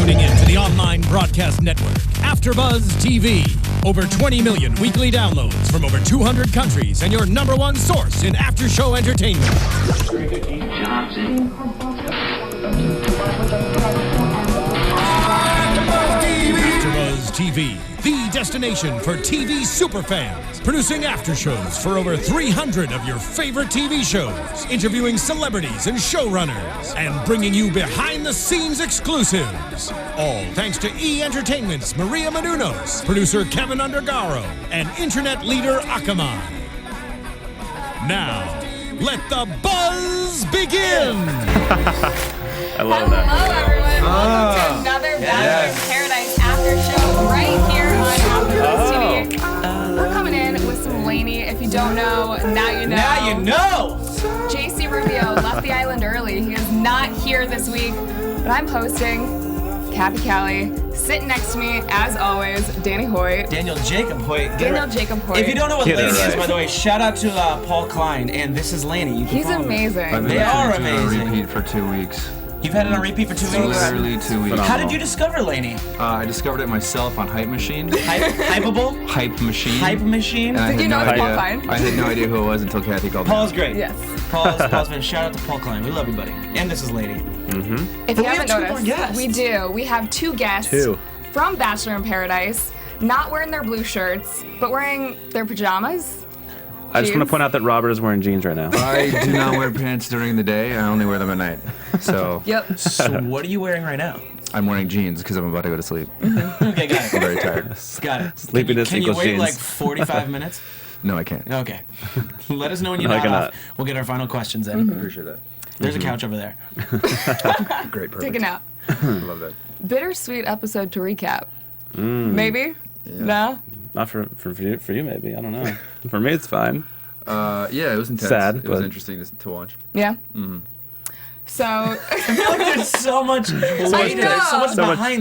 tuning in to the online broadcast network, AFTERBUZZ TV. Over 20 million weekly downloads from over 200 countries and your #1 source in after-show entertainment. AFTERBUZZ TV, the destination for TV superfans, producing after shows for over 300 of your favorite TV shows, interviewing celebrities and showrunners, and bringing you behind-the-scenes exclusives. All thanks to E! Entertainment's Maria Menounos, producer Kevin Undergaro, and internet leader Akamai. Now, let the buzz begin! I love that. Hello, everyone. Welcome to another Bachelor In Paradise after show right here on AFTERBUZZ TV. We're coming in with some Lainey. If you don't know, now you know. Now you know! JC Rubio left the island early. He is not here this week, but I'm hosting. Cathy Kelley. Sitting next to me, as always, Danny Hoyt. Daniel Jacob Hoyt. Daniel Jacob Hoyt. If you don't know what Lainey right. is, by the way, shout out to Paul Klein, and this is Lainey. You can He's follow him. amazing. They are On amazing. repeat for 2 weeks. You've had it on repeat for 2 weeks? Literally 2 weeks. How did you discover Lainey? I discovered it myself on Hype Machine. Hypeable? Hype Machine. Hype machine? And I Did had you know no it was Paul idea- Klein? I had no idea who it was until Cathy called me. Paul's great. Yes. Paul's been. Shout out to Paul Klein. We love you, buddy. And this is Lady. If But you we haven't have two more noticed, guests. we do. We have two guests from Bachelor in Paradise, not wearing their blue shirts, but wearing their pajamas. I just want to Jeans. point out that Robert is wearing jeans right now. I do not wear pants during the day. I only wear them at night. So Yep. So what are you wearing right now? I'm wearing jeans because I'm about to go to sleep. Okay, got I'm it. very tired. Got it. Sleepiness Can you equals wait jeans. like 45 minutes? No, I can't. Okay. Let us know when you're No, I not cannot. off. We'll get our final questions in. Appreciate that. There's a couch over there. Great, perfect. Take a nap. I love that. Bittersweet episode to recap. Maybe? No? Not for you, maybe. I don't know. For me, it's fine. Yeah, it was intense. Sad, It was but- interesting to watch. Yeah? So, I feel like there's so much, know. behind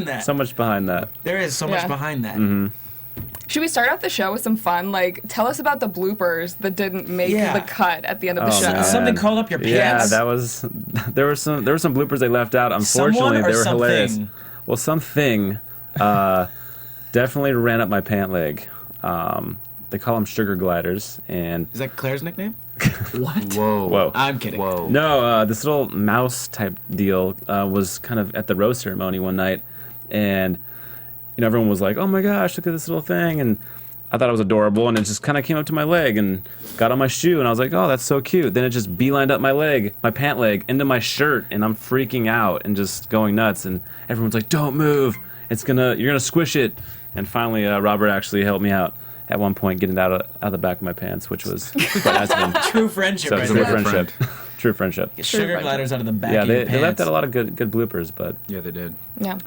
that. So much behind that. There is so much Yeah. behind that. should we start off the show with some fun? Like, tell us about the bloopers that didn't make Yeah. the cut at the end of the Oh, show. man. Something called up your pants. Yeah, that was. There were some bloopers they left out. Unfortunately, Someone or they were hilarious. something? Well, something definitely ran up my pant leg. They call them sugar gliders, and Is that Claire's nickname? What? Whoa. I'm kidding. Whoa. no, this little mouse type deal was kind of at the rose ceremony one night, and everyone was like, "Oh my gosh, look at this little thing!" And I thought it was adorable, and it just kind of came up to my leg and got on my shoe, and I was like, "Oh, that's so cute." Then it just beelined up my leg, my pant leg, into my shirt, and I'm freaking out and just going nuts. And everyone's like, "Don't move! You're gonna squish it." And finally, Robert actually helped me out at one point, getting it out of the back of my pants, which was quite nice of him. True friendship So right true there. friendship. True friendship. Get sugar friendship. gliders out of the back Yeah, of your they pants. left out a lot of good bloopers, but Yeah, they did. Yeah.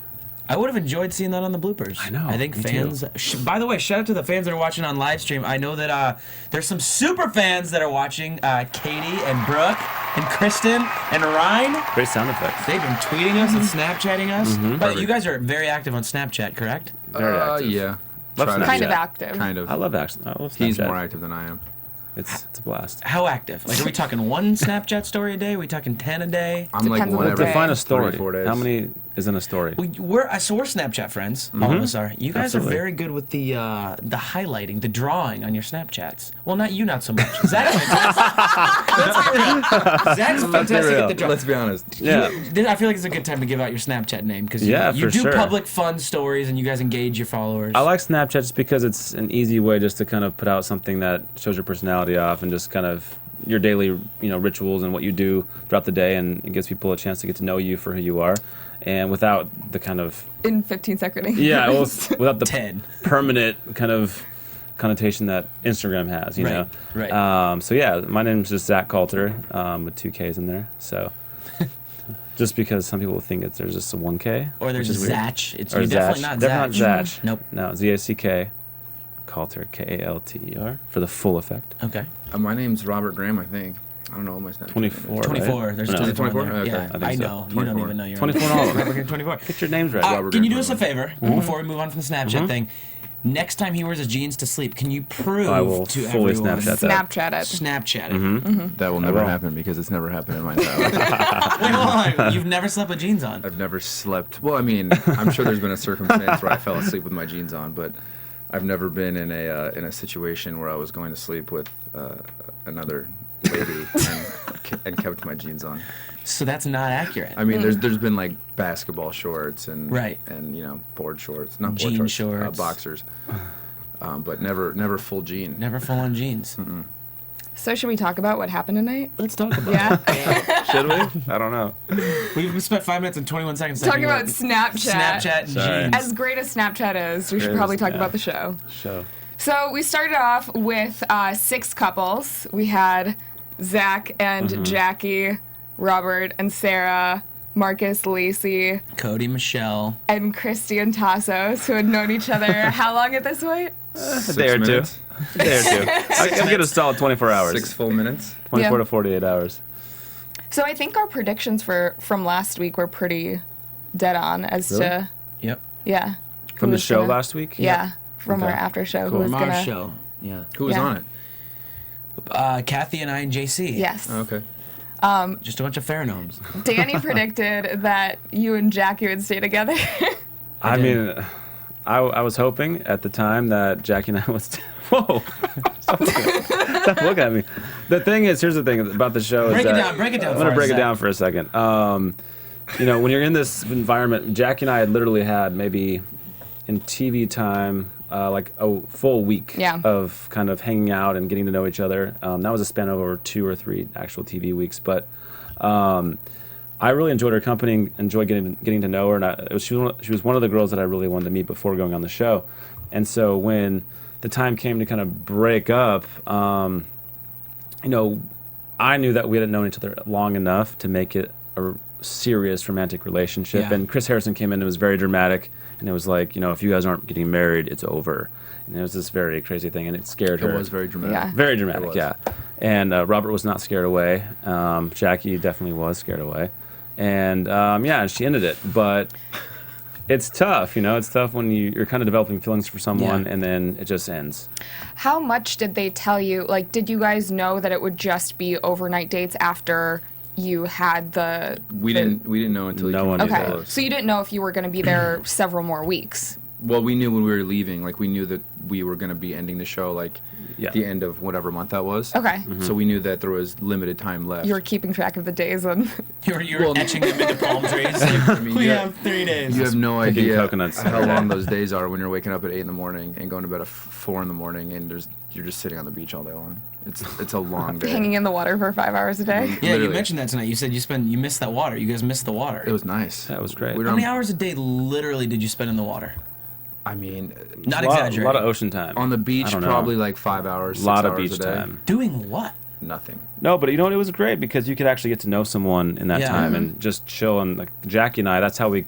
I would have enjoyed seeing that on the bloopers. I know, I think me fans. By the way, shout out to the fans that are watching on live stream. I know that there's some super fans that are watching. Katie and Brooke and Kristen and Ryan. great sound effects. They've been tweeting us and Snapchatting us. But Perfect. you guys are very active on Snapchat, correct? Very active. Yeah. Love Try to Kind be. of active. Kind of. I love Snapchat. He's more active than I am. It's a blast. How active? Like, are we talking one Snapchat story a day? Are we talking 10 a day? I'm like Depends on one the every day. Define a story. 3 or 4 days. How many is in a story? We're Snapchat friends. All of us are. You guys Absolutely. are very good with the highlighting, the drawing on your Snapchats. Well, not you, not so much. Zach's fantastic. Let's be real. Zach's fantastic at the drawing. Let's be honest. Yeah. I feel like it's a good time to give out your Snapchat name because Yeah, you for do sure. public fun stories and you guys engage your followers. I like Snapchat just because it's an easy way just to kind of put out something that shows your personality off and just kind of your daily, rituals and what you do throughout the day, and it gives people a chance to get to know you for who you are, and without the kind of In 15-second without the 10. permanent kind of connotation that Instagram has, you know. Right. So yeah, my name's just Zack Kalter, with 2 Ks in there. So just because some people think there's just a 1K, Or there's which a is weird. Zatch. It's Or you're definitely Zatch. not Definitely Zatch. not Zatch. Nope. No, Z-A-C-K, Kalter, K-A-L-T-E-R, for the full effect. Okay. My name's Robert Graham, I think. I don't know what my Snapchat 24. name is. 24. Right? There's No. 24. 24? in there. Okay. Yeah, I think I so. know. You don't 24. even know your 24 in all of them. Robert Graham 24. Get your names right. Robert Can you do Graham. us a favor before we move on from the Snapchat thing? Next time he wears his jeans to sleep, can you prove I will to fully everyone? Snapchat that. Snapchat it. Snapchat it. That will never happen because it's never happened in my entire life. Wait, hold on. You've never slept with jeans on. I've never slept. Well, I mean, I'm sure there's been a circumstance where I fell asleep with my jeans on, but I've never been in a situation where I was going to sleep with another lady and kept my jeans on. So that's not accurate. I mean, there's been like basketball shorts and Right. and board shorts, not board Jean shorts, shorts. boxers, but never full jean. Never full on jeans. So should we talk about what happened tonight? Let's talk about Yeah. Should we? I don't know. it. We've spent 5 minutes and 21 seconds Talking about Snapchat. Snapchat and Sorry. jeans. As great as Snapchat is, we should Great probably as- talk yeah. about the show. Show. So we started off with 6 couples. We had Zach and Jackie, Robert and Sarah, Marcus, Lacey, Cody, Michelle. and Christy and Tassos, who had known each other how long at this point? A day or two. minutes. A day or two. I'll get a solid 24 hours. 6 full minutes. 24 Yeah. to 48 hours. So I think our predictions from last week were pretty dead on as Really? to Yep. yeah. From who the was show gonna- last week? Yeah, from Okay. our after show. Cool. Who was From our gonna? show. Yeah. Who was Yeah. on it? Kathy and I and JC. Yes. Oh, okay. Just a bunch of pheromones. Danny predicted that you and Jackie would stay together. I did. mean, I was hoping at the time that Jackie and I was. Whoa! Stop looking at me. The thing is, here's the thing about the show. Break is it that down. Break it down. I'm for gonna us, break it Zach. down for a second. When you're in this environment, Jackie and I had literally had maybe in TV time like a full week Yeah. of kind of hanging out and getting to know each other. That was a span of over 2 or 3 actual TV weeks, but I really enjoyed her company and enjoyed getting to know her. And she was one of the girls that I really wanted to meet before going on the show. And so when the time came to kind of break up, I knew that we hadn't known each other long enough to make it a serious romantic relationship. Yeah. And Chris Harrison came in and it was very dramatic. And it was like, if you guys aren't getting married, it's over. And it was this very crazy thing, and it scared her. It was very dramatic. Yeah. Very It dramatic, was. yeah. And Robert was not scared away. Jackie definitely was scared away. And she ended it. But it's tough, It's tough when you're kind of developing feelings for someone, Yeah. and then it just ends. How much did they tell you? Like, did you guys know that it would just be overnight dates after you had the? We didn't know until No he one came knew Okay, to that. us. so you didn't know if you were going to be there several more weeks. Well, we knew when we were leaving. Like we knew that we were going to be ending the show like Yeah. the end of whatever month that was. Okay, So we knew that there was limited time left. you were keeping track of the days and. You were Well, etching them into palm trees. I mean, We you have 3 days. You have no Picking idea coconuts how every day. long those days are when you're waking up at 8 in the morning and going to bed at 4 in the morning, and you're just sitting on the beach all day long. It's a long day. Hanging in the water for 5 hours a day. Yeah, you Literally. mentioned that tonight. You said you missed that water. You guys missed the water. It was nice. That was great. We How were many on- hours a day literally did you spend in the water? I mean, Not a lot, exaggerating. A lot of ocean time. on the I beach, don't know. probably like 5 hours, 6 a lot hours of beach a day. time. Doing what? Nothing. No, but it was great because you could actually get to know someone in that Yeah. time and just chill. And like Jackie and I, that's how we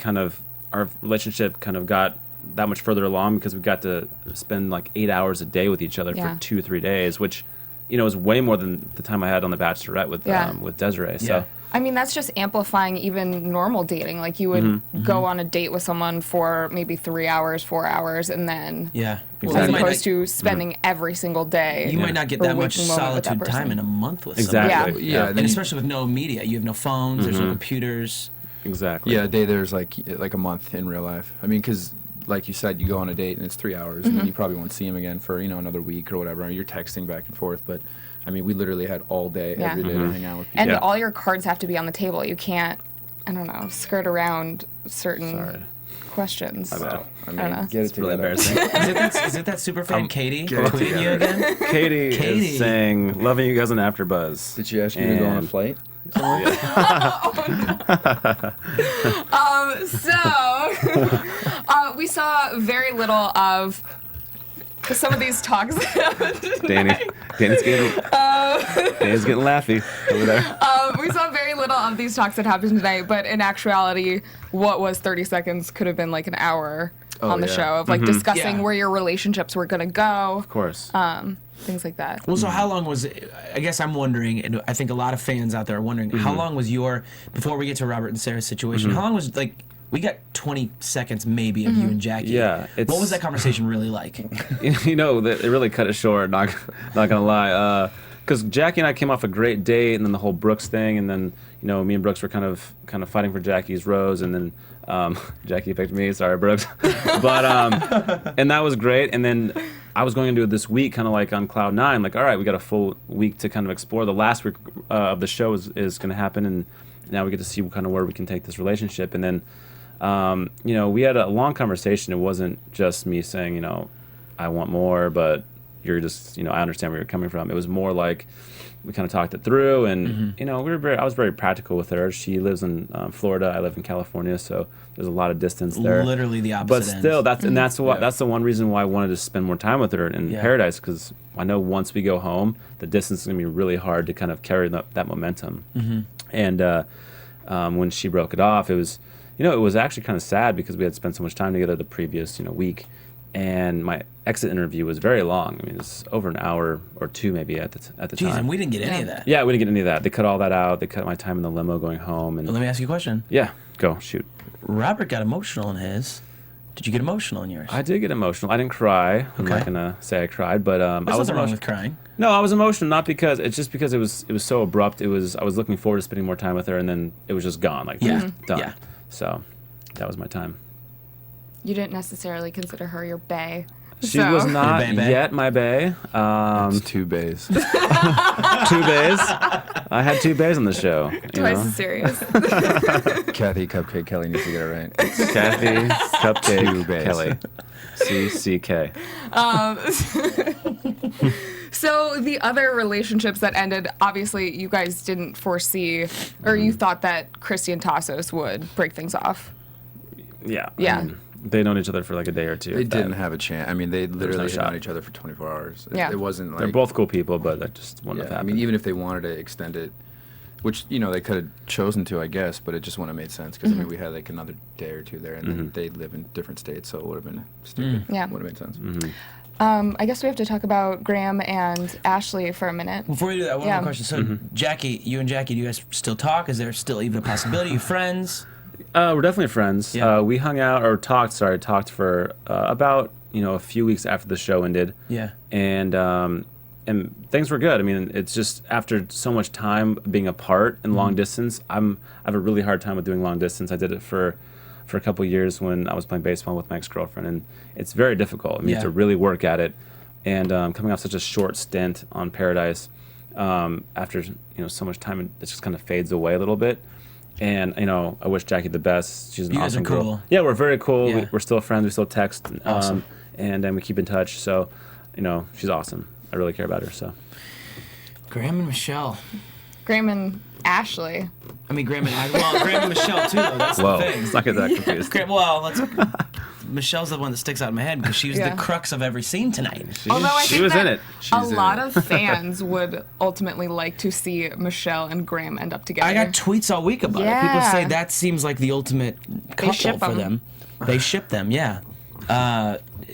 our relationship kind of got that much further along because we got to spend like 8 hours a day with each other Yeah. for 2 or 3 days, which is way more than the time I had on the Bachelorette with Yeah. with Desiree. Yeah. So I mean, that's just amplifying even normal dating. Like, you would go on a date with someone for maybe 3 hours, 4 hours, and then, Yeah. as Exactly. opposed to spending every single day. You might not get or that much waking moment with that solitude time person. in a month with exactly. somebody. Yeah, And then you- especially with no media. You have no phones, there's no computers. Exactly. Yeah, a day there's like a month in real life. I mean, because like you said, you go on a date and it's 3 hours, and then you probably won't see him again for another week or whatever. You're texting back and forth, but I mean, we literally had all day, Yeah. every day to hang out with people. And Yeah. all your cards have to be on the table. You can't, I don't know, skirt around certain Sorry. questions. My bad. I don't mean, know. get it It's really together. embarrassing. Is it that super fan Katie get it tweeting you together. again? Katie Katie. is saying, loving you guys on AfterBuzz. Did she ask you to go on a And- flight? So, we saw very little of some of these talks. Danny's getting laughy over there. We saw very little of these talks that happened tonight, but in actuality, what was 30 seconds could have been like an hour Oh, on the yeah. show of like discussing Yeah. where your relationships were gonna go, Of course. things like that. Well, so how long was it? I guess I'm wondering, and I think a lot of fans out there are wondering, how long was before we get to Robert and Sarah's situation, how long was We got 20 seconds maybe of you and Jackie. Yeah, What was that conversation really like? You know, it really cut it short. Not gonna lie. Because Jackie and I came off a great date, and then the whole Brooks thing, and then me and Brooks were kind of fighting for Jackie's rose, and then Jackie picked me. Sorry, Brooks. But and that was great. And then I was going into it this week, kind of like on cloud nine, like, all right, we got a full week to kind of explore. The last week of the show is going to happen, and now we get to see kind of where we can take this relationship. And then we had a long conversation. It wasn't just me saying, I want more, but you're just, I understand where you're coming from. It was more like we kind of talked it through, and I was very practical with her. She lives in Florida. I live in California, so there's a lot of distance there. Literally the opposite. But still, ends. that's the one reason why I wanted to spend more time with her in Paradise, because I know once we go home, the distance is gonna be really hard to kind of carry that momentum. And when she broke it off, it was, it was actually kind of sad because we had spent so much time together the previous, week. And my exit interview was very long. I mean, it was over an hour or two maybe at the Jeez, time. and we didn't get any of that. Yeah, we didn't get any of that. They cut all that out. They cut my time in the limo going home. And Let me ask you a question. yeah, go, shoot. Robert got emotional in his. Did you get emotional in yours? I did get emotional. I didn't cry. I'm Okay. not gonna say I cried, but I was There's nothing wrong emotional. with crying. No, I was emotional, not because it's just because it was so abrupt. I was looking forward to spending more time with her, and then it was just gone, like Yeah. done. Yeah. So that was my time. You didn't necessarily consider her your bae. She So- was not Your bae? yet my bae. It's 2 bays. 2 bays. I had 2 bays on the show. Twice as serious. Cathy Cupcake Kelley needs to get it right. Kathy Cupcake 2 bays. Kelly. CCK. So the other relationships that ended, obviously you guys didn't foresee, or you thought that Christy and Tassos would break things off. Yeah. Yeah. I mean, they'd known each other for like a day or two. They if that. didn't have a chance. I mean, they literally had shot. known each other for 24 hours. Yeah. It wasn't like... They're both cool people, but that just wouldn't have Yeah, I happened. mean, even if they wanted to extend it, which, they could have chosen to, I guess, but it just wouldn't have made sense because, I mean, we had like another day or two there, and then they live in different states, so it would have been stupid. Yeah. Would have made sense. I guess we have to talk about Graham and Ashley for a minute. Before you do that, one Yeah. more question. So, Jackie, you and Jackie, do you guys still talk? Is there still even a possibility? You friends? We're definitely friends. Yeah. We hung out, or talked for about, a few weeks after the show ended. Yeah. And things were good. I mean, it's just after so much time being apart in long distance, I have a really hard time with doing long distance. I did it for a couple of years when I was playing baseball with my ex-girlfriend, and it's very difficult. I mean, you have to really work at it. And coming off such a short stint on Paradise, after so much time, it just kind of fades away a little bit. And I wish Jackie the best. She's an You guys awesome are girl. cool. Yeah, we're very cool. Yeah. We're still friends. We still text. Awesome. And then we keep in touch. So, she's awesome. I really care about her. So. Graham and Michelle. Graham and Ashley. I mean, Graham and Michelle, too, though. That's Whoa, the thing. let's not get that confused. Michelle's the one that sticks out in my head because she was Yeah. the crux of every scene tonight. Although I She think was that in it. a She's in lot it. of fans would ultimately like to see Michelle and Graham end up together. I got tweets all week about it. People Yeah. say that seems like the ultimate couple ship for 'em. them. They ship them, yeah.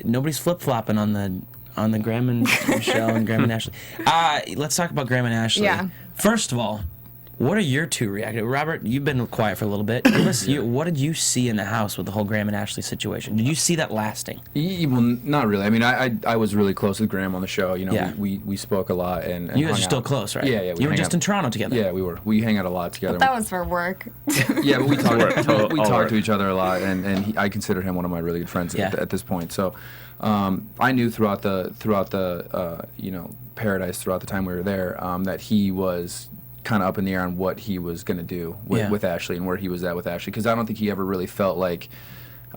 Nobody's flip-flopping on the Graham and Michelle and Graham and Ashley. Let's talk about Graham and Ashley. Yeah. First of all, what are your two reactions? Robert, you've been quiet for a little bit. What did you see in the house with the whole Graham and Ashley situation? Did you see that lasting? Well, not really. I mean, I was really close with Graham on the show. Yeah. We spoke a lot, and You guys hung are still out. close, right? Yeah, yeah. You were hang just out. in Toronto together. Yeah, we were. We hang out a lot together. That was for work. Yeah, but we Work, talk. We all talk work. to each other a lot, and I consider him one of my really good friends Yeah. at this point. So, I knew throughout the Paradise, throughout the time we were there, that he was kind of up in the air on what he was going to do with Ashley and where he was at with Ashley, because I don't think he ever really felt like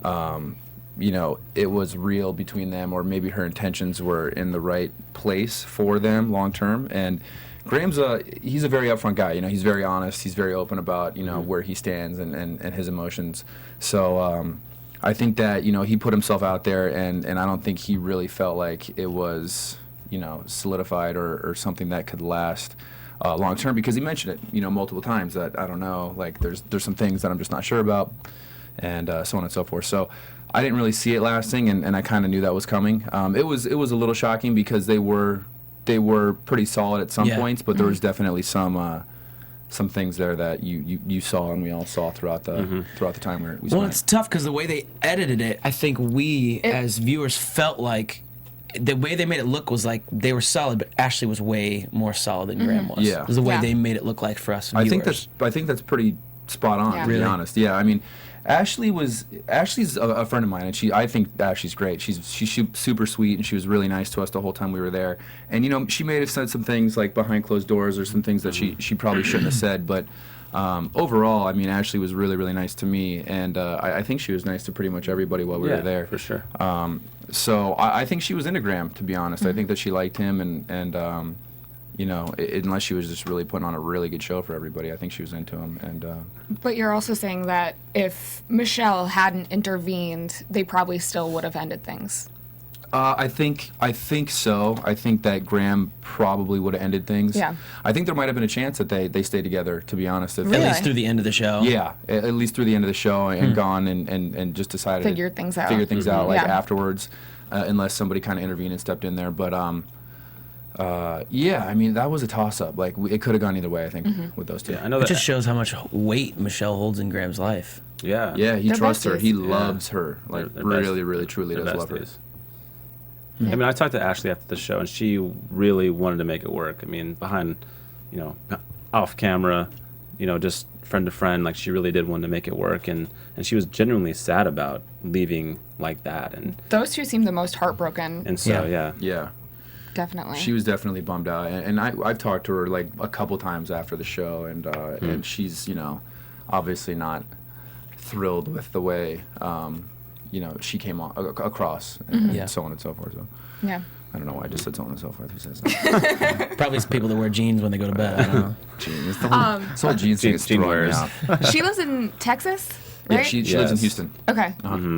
it was real between them, or maybe her intentions were in the right place for them long term. And Graham's he's a very upfront guy. He's very honest. He's very open about where he stands and his emotions. So I think that he put himself out there, and I don't think he really felt like it was solidified or something that could last long term, because he mentioned it multiple times that I don't know, like there's some things that I'm just not sure about, and so on and so forth. So I didn't really see it lasting, and I kind of knew that was coming. It was a little shocking because they were pretty solid at some Yeah. points, but there was definitely some some things there that you saw and we all saw throughout the time we spent. Well, it's tough because the way they edited it, I think we as viewers felt like the way they made it look was like they were solid, but Ashley was way more solid than Graham was. Yeah. It was the way they made it look like for us I viewers. think that's pretty spot on, to be honest. Yeah, I mean, Ashley's a friend of mine, and I think Ashley's great. She's super sweet, and she was really nice to us the whole time we were there. And you know, she may have said some things like behind closed doors or some things that she probably shouldn't have said, but overall, I mean, Ashley was really, really nice to me, and I think she was nice to pretty much everybody while we were there. For sure. So I think she was into Graham, to be honest. I think that she liked him, and you know, unless she was just really putting on a really good show for everybody, I think she was into him. And But you're also saying that if Michelle hadn't intervened, they probably still would have ended things. I think so. I think that Graham probably would have ended things. Yeah. I think there might have been a chance that they stayed together, to be honest. If, Really? At least through the end of the show. Yeah, at least through the end of the show, and gone and just decided Figured things out. like Yeah. afterwards, unless somebody kind of intervened and stepped in there. But yeah, I mean, that was a toss-up. Like, it could have gone either way, I think, with those two. Yeah, I know It that. just shows how much weight Michelle holds in Graham's life. Yeah. Yeah, he They're trusts her. besties. He loves her. Like, They're really, best- really, truly they're does love her. besties. I mean, I talked to Ashley after the show, and she really wanted to make it work. I mean, behind, you know, off camera, you know, just friend to friend, like she really did want to make it work, and she was genuinely sad about leaving like that, and Those two seem the most heartbroken. so yeah. Yeah. Definitely. She was definitely bummed out, and I've talked to her like a couple times after the show, and she's, you know, obviously not thrilled with the way you know, she came across, and so on and so forth. So Yeah. I don't know why I just said so on and so forth. Who says that? Probably it's people that wear jeans when they go to bed. I don't know. Jeans. This whole jeans thing is Jean throwing me wears. off. She lives in Texas, right? Yeah, she lives in Yes. Houston. Okay.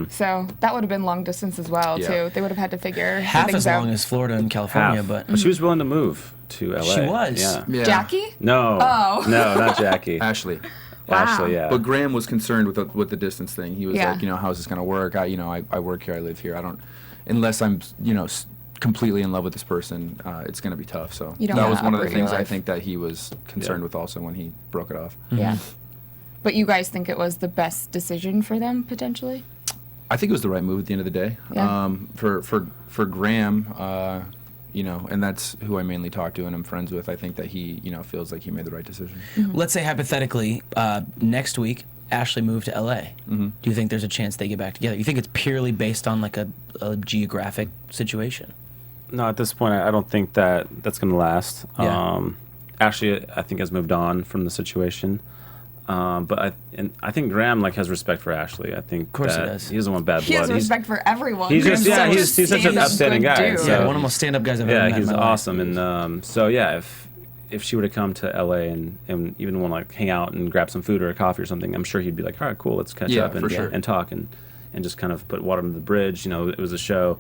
So that would have been long distance as well, Yeah. too. They would have had to figure Half things as out. long as Florida and California, Half. but She was willing to move to LA. She was. Yeah. Yeah. Jackie? No. Oh. No, not Jackie. Ashley. Ashley, yeah. But Graham was concerned with the distance thing. He was Yeah. like, you know, how's this gonna work? I work here, I live here. I don't, unless I'm, you know, completely in love with this person, it's gonna be tough. So You don't that wanna was one of the uproot your things I life. think that he was concerned with also when he broke it off. Yeah. But you guys think it was the best decision for them, potentially? I think it was the right move at the end of the day. Yeah. For Graham, you know, and that's who I mainly talk to and I'm friends with. I think that he, you know, feels like he made the right decision. let's say hypothetically, next week, Ashley moved to LA. Do you think there's a chance they get back together? You think it's purely based on like a geographic situation? No, at this point, I don't think that's going to last. Yeah. Ashley, I think, has moved on from the situation. But I think Graham has respect for Ashley. I think of course he does. He doesn't want bad He blood. has respect for everyone. he's just- Graham's yeah, he's such an stand-up upstanding good guy, dude. so- Yeah, one of the most stand-up guys I've ever met. Yeah, he's in my life. awesome, and so yeah, if she were to come to LA and even want to hang out and grab some food or a coffee or something, I'm sure he'd be like, all right, cool, let's catch Yeah, up and for sure. and talk and just kind of put water under the bridge. You know, it was a show,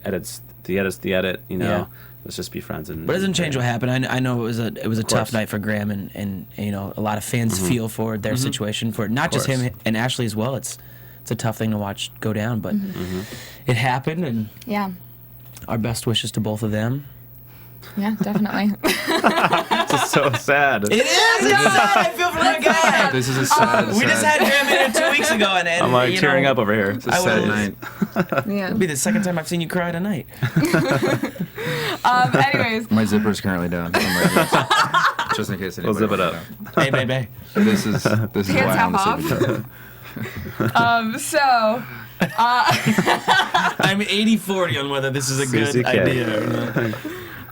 edits the edit. You know, Yeah. let's just be friends. And But it doesn't change what happened. I know it was a tough course. night for Graham, and you know a lot of fans feel for their situation, for not just course. him and Ashley as well. It's a tough thing to watch go down, but it happened, and Yeah. our best wishes to both of them. Yeah, definitely. It's so sad. It is. It's sad. I feel for that guy. This is a sad. We just had Graham in here 2 weeks ago, and I'm like you tearing know, up over here. It's a I sad was- night. Yeah. It'll be the second time I've seen you cry tonight. Anyways, My zipper's currently down. Just in case anybody. We'll zip it up. Hey, baby. This is why Hands I half want to say so I'm 80-40 on whether this is a good CCK. idea or not.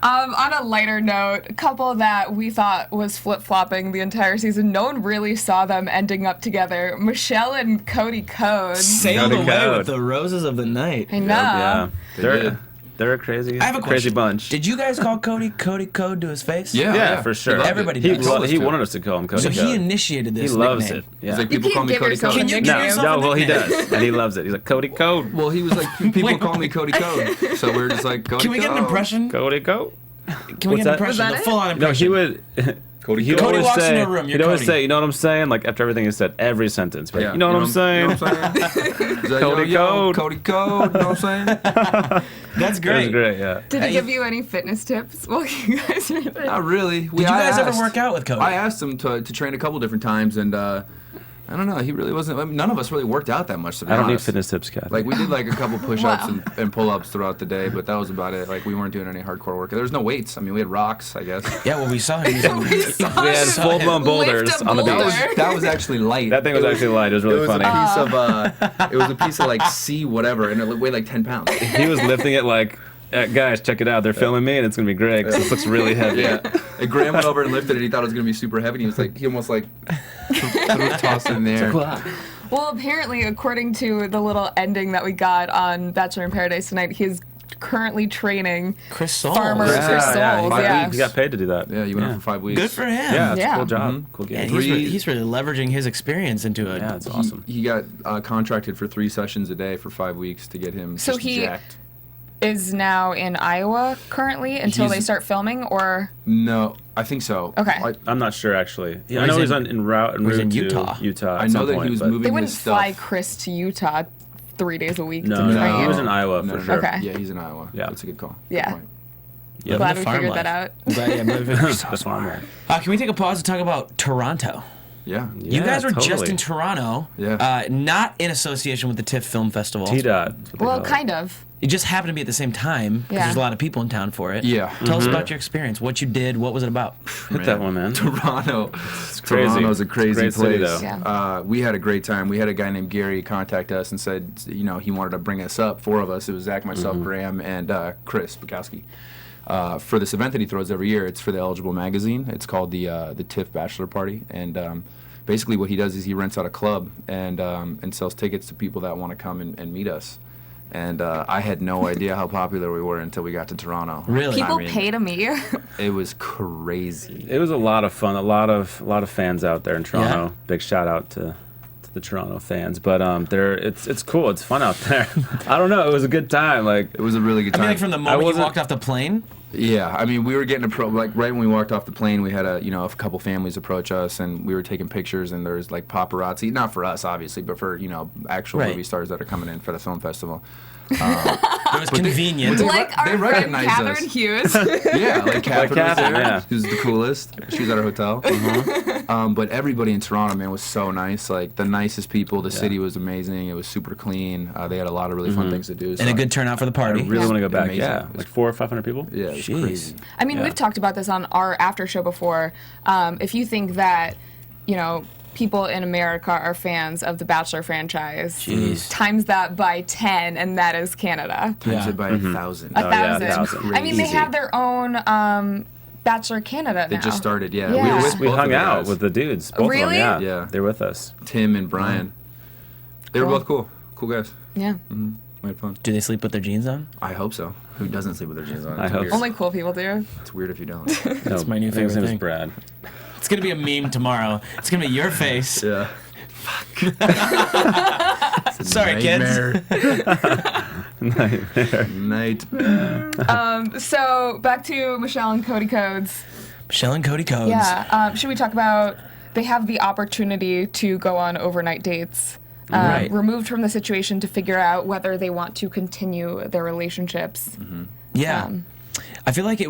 on a lighter note, a couple that we thought was flip-flopping the entire season, no one really saw them ending up together. Michelle and Cody Code. Sailed Cody away Code. with the roses of the night. I know. Yeah, They they're did. they're a crazy, I have a crazy question. bunch. Did you guys call Cody Code to his face? Yeah, Yeah, for sure. Everybody he, does. he wanted us to call him Cody. So he Code. initiated He this. loves nickname. it. Yeah. He's like, You people call can't me give Cody yourself Code. a Can you nickname. give yourself No, a well, he nickname? does, and he loves it. He's like Cody Code. Well, he was like, people Wait. call me Cody Code. So we're just like, Cody Can we get an Code. impression? Cody Code. Can we get an that? impression? Was that The it? full-on No, impression. he would. Cody He'd Code. Cody always walks say, into a room, you're he'd always Cody. say, you know what I'm saying? Like after everything he said, every sentence. But Yeah, you know what I'm saying? You know what I'm saying? He's like, Cody yo, Code. Cody Code. You know what I'm saying? That's It great. was great, yeah. Did he give you any fitness tips while you guys were there? Not really. Did you guys ever work out with Cody? I asked him to train a couple different times, and I don't know. He really wasn't. I mean, none of us really worked out that much. To be I don't need honest. fitness tips, Cathy. Like we did like a couple push-ups Wow. and pull-ups throughout the day, but that was about it. Like we weren't doing any hardcore work. There was no weights. I mean, we had rocks, I guess. Yeah, well, we saw him. We saw we had him full-blown boulders lift a on the boulder. beach. That was actually light. That thing was actually light. It was really it was funny. A piece of, it was a piece of like C whatever, and it weighed like 10 pounds. He was lifting it like, guys, check it out. They're filming me, and it's gonna be great because this looks really heavy. Yeah. And Graham went over and lifted it. He thought it was gonna be super heavy. And he was like, he almost like tossed it in the air. Well, apparently, according to the little ending that we got on Bachelor in Paradise tonight, he's currently training Chris Soules. farmer Yeah, Chris yeah, Soules. 5 Yeah. weeks. He got paid to do that. Yeah, you went up for 5 weeks. Good for him. Yeah, it's Yeah. a cool job. Cool Yeah, game. he's really leveraging his experience into a. Yeah, it's awesome. He got contracted for 3 sessions a day for 5 weeks to get him So just he- jacked. Is now in Iowa currently until He's- they start filming, or No, I think so. Okay. I'm not sure actually. Yeah, I He's know he's in- en route he's in to Utah. Utah. I at know some that point, he was but- moving they wouldn't his stuff. fly Chris to Utah 3 days a week to No, train? he was in Iowa No, for no, sure. no. Okay. Yeah, he's in Iowa. Yeah. That's a good call. Yeah. Good point. Yep. Glad the we farm figured life. that out. The farmer. Can we take a pause to talk about Toronto? Yeah. You guys were just totally. in Toronto, Yeah. not in association with the TIFF Film Festival. T-Dot. Well, kind of. It just happened to be at the same time because Yeah. there's a lot of people in town for it. Yeah. Tell us about your experience. What you did. What was it about? Hit that one, man. Toronto. crazy. Toronto's a crazy Great city, place. though. Yeah. We had a great time. We had a guy named Gary contact us and said, he wanted to bring us up. 4 of us. It was Zach, myself, Graham, and Chris Bukowski. For this event that he throws every year, it's for the Eligible magazine. It's called the TIFF Bachelor Party, and basically what he does is he rents out a club and sells tickets to people that want to come and meet us. And I had no idea how popular we were until we got to Toronto. Really? People I mean, pay to meet you. It was crazy. It was a lot of fun. A lot of fans out there in Toronto. Yeah. Big shout out to the Toronto fans. But it's cool. It's fun out there. I don't know. It was a good time. Like It was a really good I time. mean, like from the moment you wasn't- walked off the plane. Yeah, I mean, we were getting like right when we walked off the plane, we had a couple families approach us, and we were taking pictures, and there was like paparazzi, not for us obviously, but for actual Right. movie stars that are coming in for the film festival. It was convenient. they- Like our they friend recognized Catherine us. Hughes. Yeah, like Catherine was Catherine, there. yeah. She was the coolest. She was at our hotel. But everybody in Toronto, man, was so nice. Like the nicest people. The city was amazing. It was super clean. They had a lot of really fun things to do. and a good turnout for the party. I really want to go back. Amazing. Yeah, like 400 or 500 people. Yeah, it was Jeez. crazy. I mean, Yeah. we've talked about this on our after show before. If you think that, people in America are fans of the Bachelor franchise, Jeez. times that by 10, and that is Canada. Times Yeah. it by 1,000. A Oh, yeah, thousand. 1,000. I mean, they Crazy. have their own Bachelor Canada They now. just started. Yeah, Yeah. we were with We both hung of the out guys. with the dudes. Both Really? of them. Yeah. Yeah. They're with us. Tim and Brian. They were Cool. both cool guys. Yeah. We had fun. Do they sleep with their jeans on? I hope so. Who doesn't sleep with their jeans on? I It's hope weird. so. Only cool people do. It's weird if you don't. That's my new I think his favorite name is thing. Brad. It's gonna be a meme tomorrow. It's gonna be your face. Yeah. Sorry, kids. Nightmare. So back to Michelle and Cody Codes. Michelle and Cody Codes. Yeah. Should we talk about they have the opportunity to go on overnight dates? Right. Removed from the situation to figure out whether they want to continue their relationships. Yeah. I feel like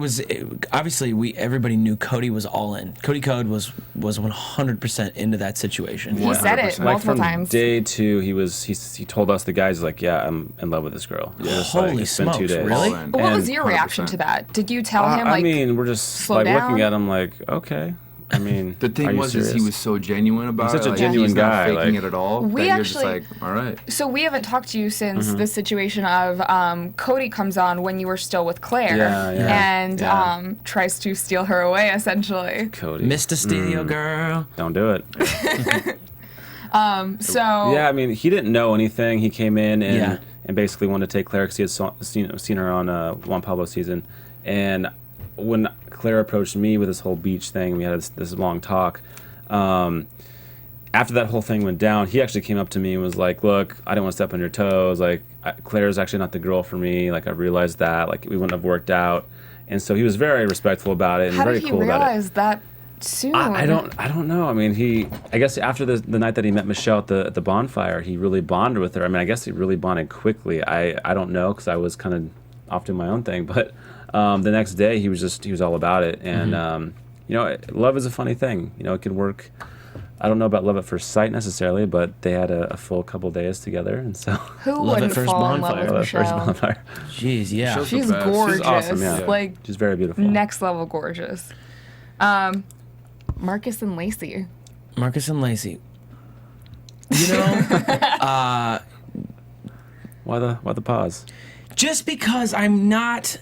obviously everybody knew Cody was all in. Cody Code was 100% into that situation. He said it 100%. Like multiple from times. day 2, he told us the guys like, yeah, I'm in love with this girl. It was just like, Holy it's been 2 smokes, days. really? All in. What was And your reaction 100%. to that? Did you tell him I like? mean, we're just slow like down? looking at him like, okay. I mean, The are thing you was, is he serious? was so genuine about He's such it. a Like, genuine he's not guy, faking like- it at all. We that you're just actually- like, all right. So we haven't talked to you since Mm-hmm. the situation of Cody comes on when you were still with Claire Yeah, and yeah. tries to steal her away essentially. Cody. Mr. Studio Girl. Don't do it. So Yeah, I mean, he didn't know anything. He came in and, Yeah. and basically wanted to take Claire because he had seen her on Juan Pablo season. And when Claire approached me with this whole beach thing, we had this long talk. After that whole thing went down, he actually came up to me and was like, look, I didn't want to step on your toes. Like, Claire's actually not the girl for me. Like, I realized that. Like, we wouldn't have worked out. And so he was very respectful about it and how very did he cool about it. realize that soon? I don't know. I mean, I guess after the night that he met Michelle at the bonfire, he really bonded with her. I mean, I guess he really bonded quickly. I don't know because I off doing my own thing. But the next day, he was all about it. And you know, love is a funny thing. You know, it can work. I don't know about love at first sight necessarily, but they had a full couple days together, and so Who Love at wouldn't first fall in love bonfire. with love at first Michelle? bonfire. Jeez, yeah. Michelle's She's the best. gorgeous. She's awesome, yeah. Like She's very beautiful. next level gorgeous. Marcus and Lacey. Marcus and Lacey. You know, Why the pause? just because I'm not.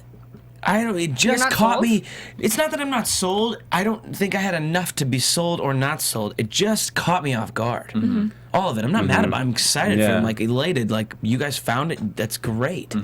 I don't. It just not caught sold? me. It's not that I'm not sold. I don't think I had enough to be sold or not sold. It just caught me off guard. All of it. I'm not mad about it. I'm excited for Yeah. him. Like elated. Like you guys found it. That's great.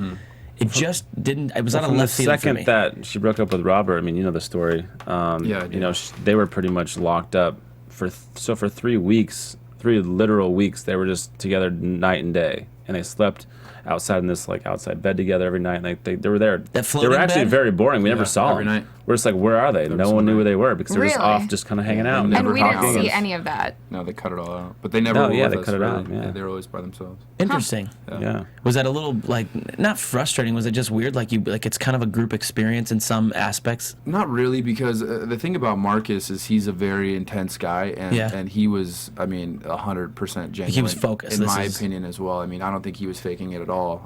It just didn't. It was out of From the left field for second me. that she broke up with Robert, I mean, you know the story. I You do. know, they were pretty much locked up for 3 weeks, 3 literal weeks. They were just together night and day, and they slept outside in this like outside bed together every night. Like they were there. That They floating were actually bed? very boring. We never Yeah, saw every them. night. We're just like, where are they? No one knew where they were because they were just Really? off, just kind of hanging out, And And never we talking. didn't see and- any of that. No, they cut it all out. But they never No, were yeah, with they us, cut it really. out, yeah. They were always by themselves. Interesting. Yeah. Was that a little like not frustrating? Was it just weird? Like it's kind of a group experience in some aspects. Not really, because the thing about Marcus is he's a very intense guy, and Yeah. and he was, I mean, 100% genuine. He was focused. in This my is- opinion as well. I mean, I don't think he was faking it at all.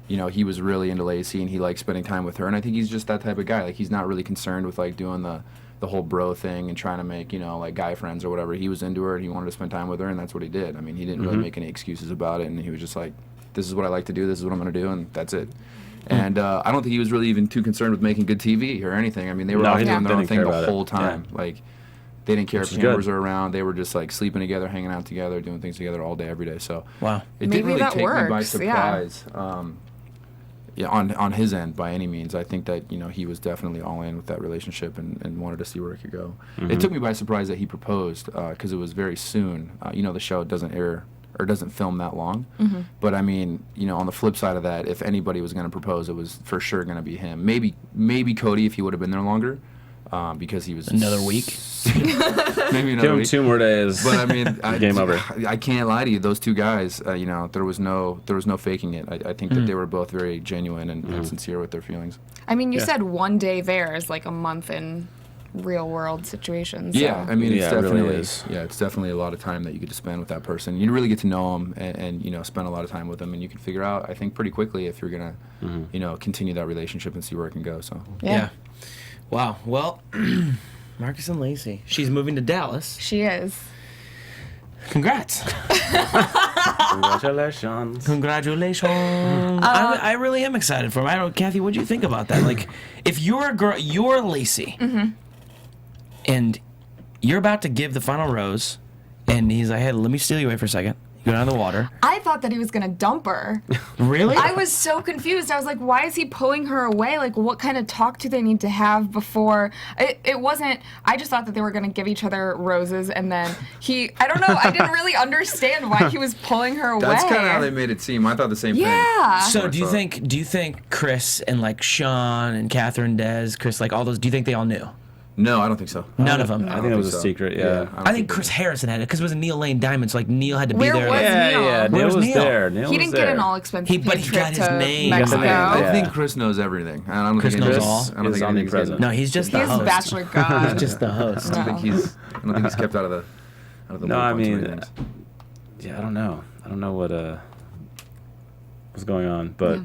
You know, he was really into Lacey, and he liked spending time with her, and I think he's just that type of guy. Like, he's not really concerned with like doing the whole bro thing and trying to make, you know, like guy friends or whatever. He was into her, and he wanted to spend time with her, and that's what he did. I mean, he didn't really make any excuses about it, and he was just like, this is what I like to do, this is what I'm going to do, and that's it. And I don't think he was really even too concerned with making good TV or anything. I mean, they were No, all he doing didn't- their own didn't thing care the about it. whole time. Yeah. Like, they didn't care Which if is cameras good. were around. They were just like sleeping together, hanging out together, doing things together all day, every day. So Wow. it Maybe didn't really that take me by works, yeah. surprise. Yeah, on his end by any means. I think that, you know, he was definitely all in with that relationship and wanted to see where it could go. It took me by surprise that he proposed because it was very soon. You know, the show doesn't air or doesn't film that long. But I mean, you know, on the flip side of that, if anybody was going to propose, it was for sure going to be him. Maybe Cody if he would have been there longer, because he was Another week? maybe another Give him week. 2 more days. But I mean, Game over. I can't lie to you. Those two guys, you know, there was no faking it. I think that they were both very genuine and sincere with their feelings. I mean, you Yeah. said one day there is like a month in real world situations. Yeah, so. I mean, it's Yeah, it really definitely is. it's definitely a lot of time that you get to spend with that person. You really get to know them and you know spend a lot of time with them, and you can figure out, I think, pretty quickly if you're gonna you know continue that relationship and see where it can go. So Yeah. Wow. Well, Marcus and Lacey. She's moving to Dallas. She is. Congrats. Congratulations. Congratulations. I really am excited for him. I don't, Cathy, what do you think about that? Like, if you're a girl, you're Lacey, and you're about to give the final rose, and he's like, hey, let me steal you away for a second. You go down to the water. I thought that he was gonna dump her. Really? I was so confused. I was like, why is he pulling her away? Like, what kind of talk do they need to have before? It wasn't, I just thought that they were going to give each other roses, and then I don't know, I didn't really understand why he was pulling her away. that's kind of how they made it seem. I thought the same thing. Yeah. So I do you thought. think Chris and like Sean and Catherine, Des, Chris, like all those, do you think they all knew? No, I don't think so. None of them. I think it was a secret, yeah. I think Chris Harrison had it because it was a Neil Lane Diamond, so like Neil had to be Where there. was like, Yeah, Neil? yeah. Where Neil was was Neil? there. Neil He was didn't there. get an all-expensive but paid he trip got his to name. Mexico. He got the name, I yeah. think Chris knows everything. I don't Chris think knows anything's- all. I don't Is think anything's omnipresent. getting- No, he's just He the is host. Bachelor God. He's just the host. I don't think he's kept out of the No, I loop on too many mean, things. yeah, I don't know. I don't know what was going on, but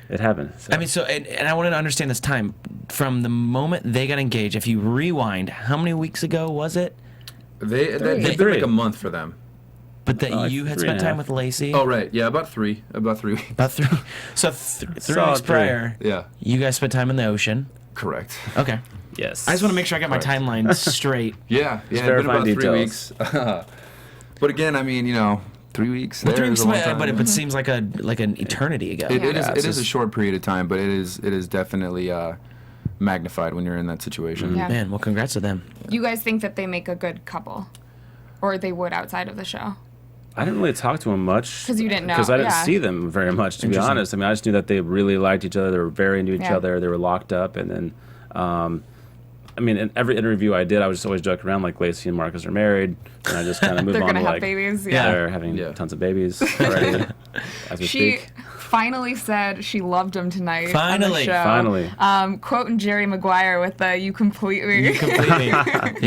it happened. So. I mean, so, and I wanted to understand this time. From the moment they got engaged, if you rewind, how many weeks ago was it? They've been like Three. a month for them. But that like you had 3 spent and a time half. with Lacey? Oh right, yeah, about 3 weeks. About 3. So 3 Solid weeks 3. prior, Yeah, you guys spent time in the ocean. correct. Okay. yes. I just want to make sure I got my Correct. timeline straight. Yeah, it's been verifying about 3 details. weeks. But again, I mean, you know, 3 weeks. Well, there 3 is weeks, a long time. but it seems like an eternity ago. It Yeah, is it's a just- short period of time, but it is definitely magnified when you're in that situation. Yeah. Man, well, congrats to them. You guys think that they make a good couple? Or they would outside of the show? I didn't really talk to him much 'Cause you didn't know, Because I didn't yeah. see them very much, to be Interesting. honest. I mean, I just knew that they really liked each other. They were very into each Yeah. other. They were locked up, and then, I mean, in every interview I did, I was just always joking around like Lacey and Marcus are married, and I just kind of moved They're on gonna to have like babies? Yeah. they're having Yeah. tons of babies already as we She, speak. finally said she loved him tonight on the show. Finally. Quoting Jerry Maguire with the "You complete me." You complete me.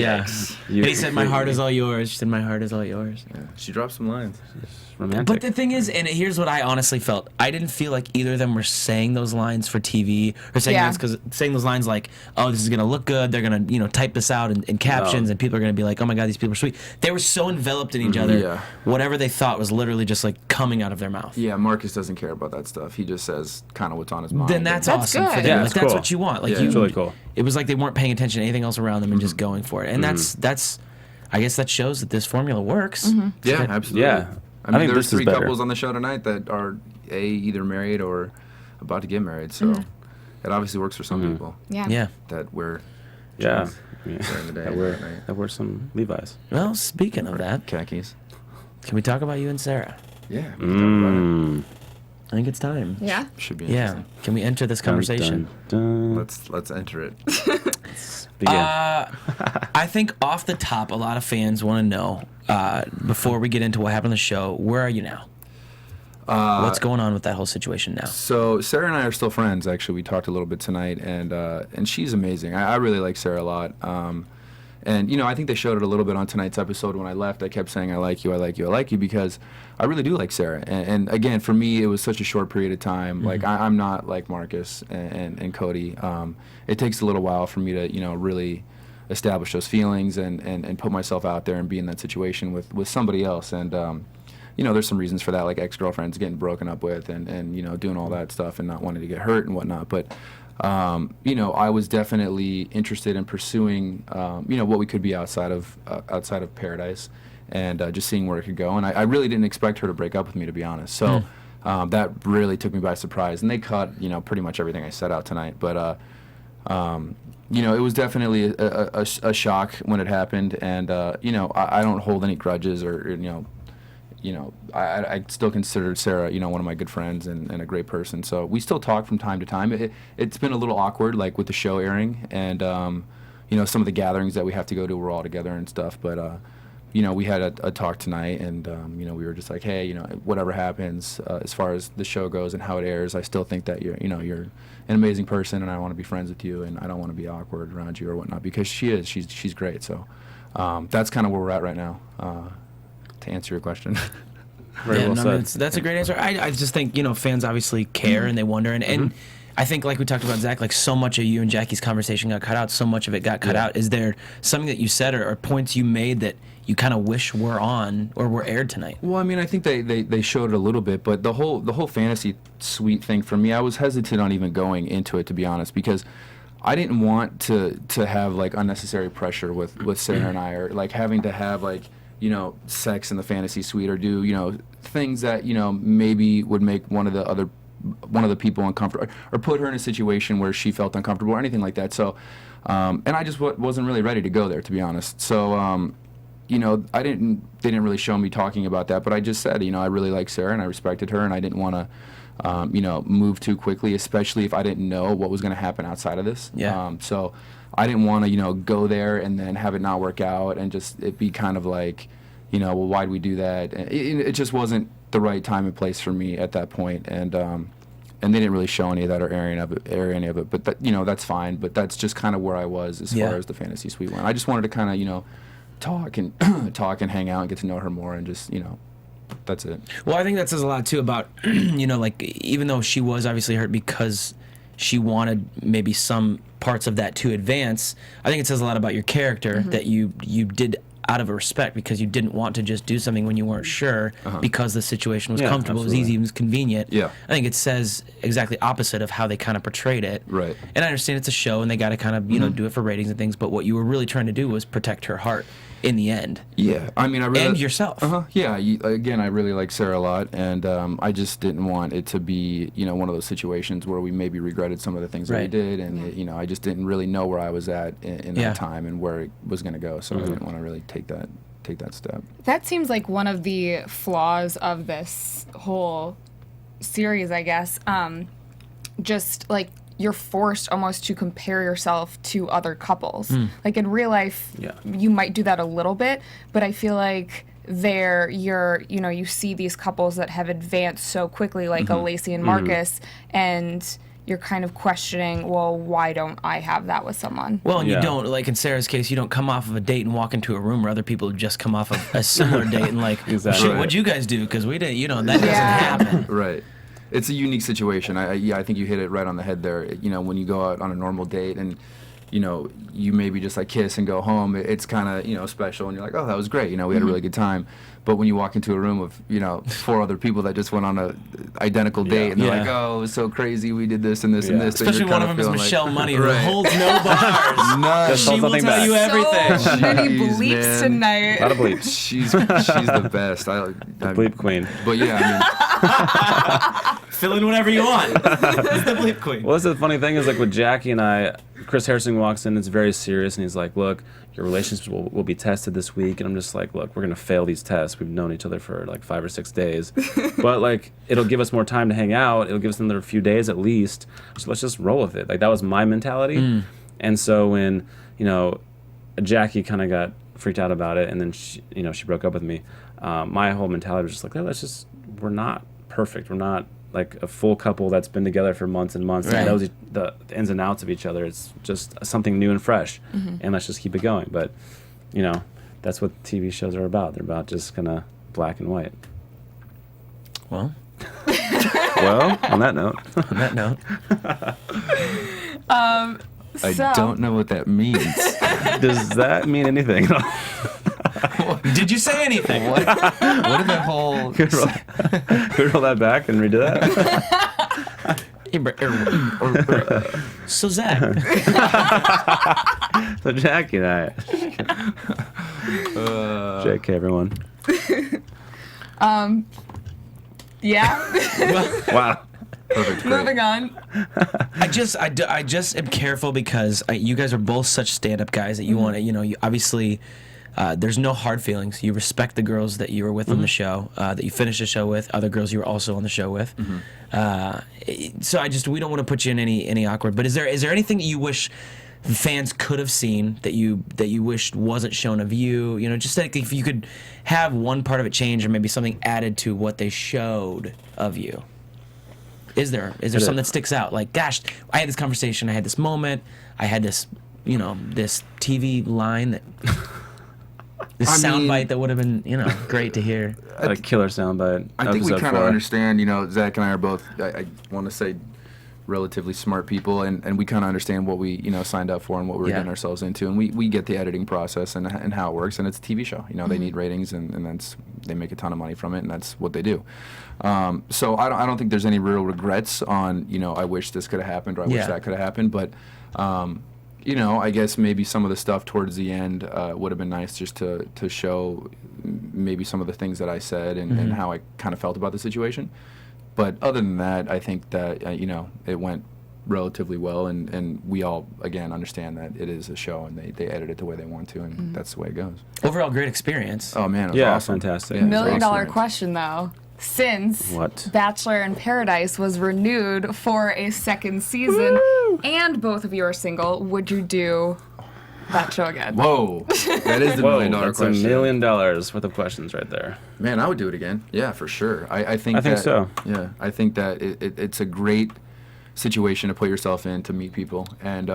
Yeah. You He said, "My heart is all yours." She said, "My heart is all yours." Yeah. She dropped some lines. Romantic. But the thing is, and here's what I honestly felt: I didn't feel like either of them were saying those lines for TV or saying those lines like, "Oh, this is gonna look good." They're gonna, type this out in captions, and people are gonna be like, "Oh my God, these people are sweet." They were so enveloped in each other. Yeah. Whatever they thought was literally just like coming out of their mouth. Yeah, Marcus doesn't care about that stuff. He just says kind of what's on his mind. Then that's That's awesome good. for them. Yeah, Like, that's that's cool. what you want. Like Yeah. It's really cool. It was like they weren't paying attention to anything else around them and just going for it. And that's I guess that shows that this formula works. Yeah, absolutely. Yeah. I mean, think there's this is 3 better. couples on the show tonight that are either married or about to get married. So it obviously works for some people Yeah. that wear Yeah. jeans during the day. That wear some Levi's. Well, speaking of that, Khakis. can we talk about you and Sarah? Yeah. We can talk about it. I think it's time. Yeah. Should be Yeah. interesting. Can we enter this conversation? Dun, dun, dun. Let's enter it. Begin. I think off the top, a lot of fans want to know, before we get into what happened on the show, where are you now? What's going on with that whole situation now? So Sarah and I are still friends. Actually, we talked a little bit tonight, and she's amazing. I really like Sarah a lot. And I think they showed it a little bit on tonight's episode. When I left, I kept saying, "I like you, I like you, I like you," because I really do like Sarah. And again, for me, it was such a short period of time. Like I'm not like Marcus and Cody. It takes a little while for me to really establish those feelings and put myself out there and be in that situation with somebody else. And there's some reasons for that, like ex-girlfriends getting broken up with and doing all that stuff and not wanting to get hurt and whatnot. But I was definitely interested in pursuing, what we could be outside of Paradise, and just seeing where it could go. And I really didn't expect her to break up with me, to be honest. So that really took me by surprise. And they cut, pretty much everything I said out tonight. But it was definitely a shock when it happened. And I don't hold any grudges or I still consider Sarah, one of my good friends and a great person. So we still talk from time to time. It's been a little awkward, like with the show airing, and some of the gatherings that we have to go to, we're all together and stuff. But we had a talk tonight, and we were just like, hey, whatever happens as far as the show goes and how it airs, I still think that you're an amazing person, and I want to be friends with you, and I don't want to be awkward around you or whatnot, because she's great. So that's kind of where we're at right now. To answer your question. Very well said. That's a great answer. I just think, fans obviously care and they wonder. And I think, like we talked about, Zach, like so much of you and Jackie's conversation got cut out. So much of it got cut out. Is there something that you said or points you made that you kind of wish were on or were aired tonight? Well, I mean, I think they showed it a little bit, but the whole fantasy suite thing, for me, I was hesitant on even going into it, to be honest, because I didn't want to have like unnecessary pressure with Sarah and I, or like having to have like sex in the fantasy suite, or do things that maybe would make one of the people uncomfortable, or put her in a situation where she felt uncomfortable or anything like that. So and I just wasn't really ready to go there, to be honest. So they didn't really show me talking about that, but I just said I really like Sarah and I respected her, and I didn't want to move too quickly, especially if I didn't know what was going to happen outside of this. So I didn't want to, go there and then have it not work out and just it be kind of like, well, why'd we do that? It just wasn't the right time and place for me at that point. And they didn't really show any of that or air any of it. But that, that's fine. But that's just kind of where I was as far as the fantasy suite went. I just wanted to kind of, talk and hang out and get to know her more, and just, that's it. Well, I think that says a lot too about, like, even though she was obviously hurt because she wanted maybe some parts of that to advance, I think it says a lot about your character that you did out of a respect, because you didn't want to just do something when you weren't sure, because the situation was comfortable, absolutely. it was easy, it was convenient. Yeah. I think it says exactly opposite of how they kind of portrayed it. Right. And I understand it's a show and they got to kind of, do it for ratings and things, but what you were really trying to do was protect her heart in the end. Yeah, I mean, I really... And yourself. Yeah, again, I really like Sarah a lot, and I just didn't want it to be, one of those situations where we maybe regretted some of the things that we did, and, I just didn't really know where I was at in that time and where it was going to go, so I didn't want to really take that step. That seems like one of the flaws of this whole series, I guess. Just, like, you're forced almost to compare yourself to other couples. Like in real life, you might do that a little bit, but I feel like you see these couples that have advanced so quickly, like a Lacey and Marcus, and you're kind of questioning, well, why don't I have that with someone? Well, and you don't, like in Sarah's case, you don't come off of a date and walk into a room where other people have just come off of a similar date and like, shit, what'd you guys do? Because we didn't, that doesn't happen. Right. It's a unique situation. I think you hit it right on the head there. When you go out on a normal date and, you maybe just like kiss and go home, it's kind of, special, and you're like, oh, that was great. We had a really good time. But when you walk into a room of, 4 other people that just went on a identical date, and they're like, oh, it was so crazy, we did this and this and this. Especially one of them is Michelle Money, who holds no bars. None. She will tell you everything. So many bleeps tonight. A lot of bleeps. She's the best. The bleep queen. But yeah, fill in whatever you want. That's the bleep queen. Well, that's the funny thing is, like with Jackie and I, Chris Harrison walks in, it's very serious, and he's like, look, your relationships will be tested this week. And I'm just like, look, we're going to fail these tests. We've known each other for like 5 or 6 days. But like, it'll give us more time to hang out. It'll give us another few days at least. So let's just roll with it. Like, that was my mentality. And so when, Jackie kind of got freaked out about it, and then she broke up with me, my whole mentality was just like, we're not perfect. We're not like a full couple that's been together for months and months and knows the ins and outs of each other. It's just something new and fresh, and let's just keep it going. But, that's what TV shows are about. They're about just kind of black and white. Well, on that note. I don't know what that means. Does that mean anything? Did you say anything? What did that whole... Could we roll that back and redo that? So Zach. So Jackie and I. JK, everyone. Yeah. Wow. Perfect. Moving on. I just am careful because you guys are both such stand-up guys that you want to, you obviously... there's no hard feelings. You respect the girls that you were with on the show, that you finished the show with, other girls you were also on the show with. So we don't want to put you in any awkward. But is there anything that you wish fans could have seen that you wished wasn't shown of you? Just like if you could have one part of it change or maybe something added to what they showed of you. Is there something that sticks out? Like, gosh, I had this conversation, I had this moment, I had this, this TV line that. This soundbite that would have been, great to hear. A killer soundbite. I think we kind of understand, Zach and I are both, I want to say, relatively smart people, and we kind of understand what we, signed up for and what we were getting ourselves into. And we get the editing process and how it works, and it's a TV show. They need ratings, and they make a ton of money from it, and that's what they do. So I don't think there's any real regrets on, I wish this could have happened or I wish that could have happened, but... I guess maybe some of the stuff towards the end would have been nice just to show maybe some of the things that I said and how I kind of felt about the situation. But other than that, I think that, it went relatively well, and we all, again, understand that it is a show, and they edit it the way they want to, and that's the way it goes. Overall, great experience. Oh, man, it was awesome. Fantastic. Yeah, $1 million question, though. Since Bachelor in Paradise was renewed for a second season, and both of you are single, would you do that show again? Whoa, that is the $1 million question. That's $1 million worth of questions right there. Man, I would do it again. Yeah, for sure. I think so. Yeah, I think that it's a great situation to put yourself in to meet people, and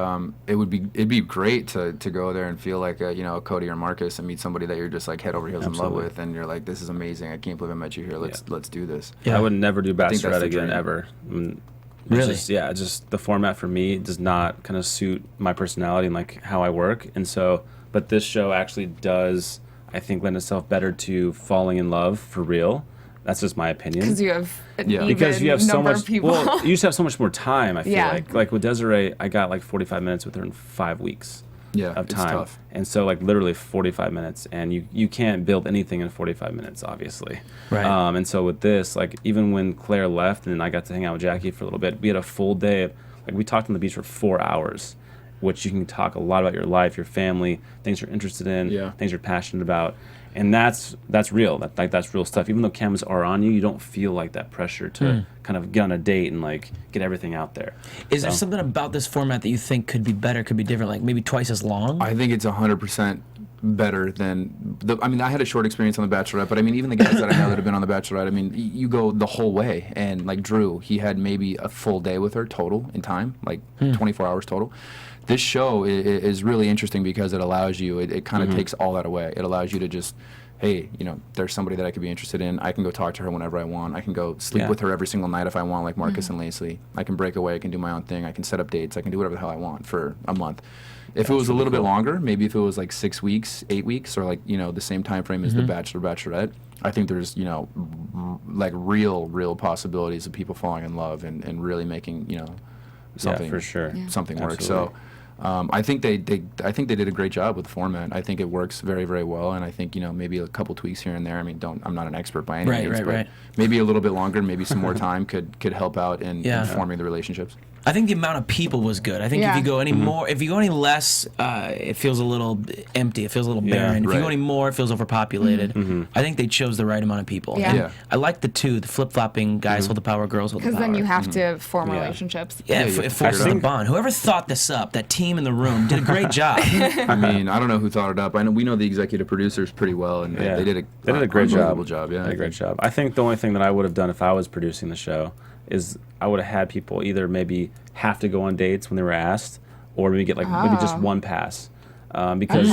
it'd be great to go there and feel like a Cody or Marcus and meet somebody that you're just like head over heels in love with, and you're like, this is amazing, I can't believe I met you here, let's do this. I would never do Bachelorette again, ever. Really? Just the format for me does not kind of suit my personality and like how I work, and so but this show actually does, I think, lend itself better to falling in love for real. That's just my opinion. Because you have an even because you have so number much. of people. Well, you just have so much more time. I feel Yeah. like with Desiree, I got like 45 minutes with her in 5 weeks. Of time. It's tough. And so like literally 45 minutes, and you can't build anything in 45 minutes, obviously. Right. And so with this, like even when Claire left and I got to hang out with Jackie for a little bit, we had a full day. Like we talked on the beach for 4 hours, which you can talk a lot about your life, your family, things you're interested in, things you're passionate about. And that's real. That's real stuff. Even though cameras are on you, you don't feel like that pressure to kind of get on a date and like get everything out there. Is there something about this format that you think could be better, could be different, like maybe twice as long? I think it's 100% better than I mean, I had a short experience on The Bachelorette, but I mean, even the guys that I know that have been on The Bachelorette, I mean, you go the whole way, and like Drew, he had maybe a full day with her total in time, like 24 hours total. This show is really interesting because it allows you, it kind of takes all that away. It allows you to just, hey, you know, there's somebody that I could be interested in. I can go talk to her whenever I want. I can go sleep with her every single night if I want, like Marcus and Lacey. I can break away. I can do my own thing. I can set up dates. I can do whatever the hell I want for a month. If it was a little bit longer, maybe if it was like 6 weeks, 8 weeks, or like, you know, the same time frame as The Bachelor, Bachelorette, I think there's, you know, like real possibilities of people falling in love and really making, you know, something for sure. something work. Absolutely. So I think they did a great job with the format. I think it works very well, and I think, you know, maybe a couple tweaks here and there. I mean, I'm not an expert by any means, but maybe a little bit longer, maybe some more time could help out in forming the relationships. I think the amount of people was good. I think if you go any more, if you go any less, it feels a little empty. It feels a little barren. If you go any more, it feels overpopulated. I think they chose the right amount of people. Yeah. I like the flip-flopping guys hold the power, girls hold the power. Because then you have to form relationships. Yeah, it forces the bond. Whoever thought this up, that team in the room, did a great job. I mean, I don't know who thought it up. We know the executive producers pretty well, and they did a great job. Yeah, they did a great job. I think the only thing that I would have done if I was producing the show is I would have had people either maybe have to go on dates when they were asked, or maybe get like maybe just one pass. Because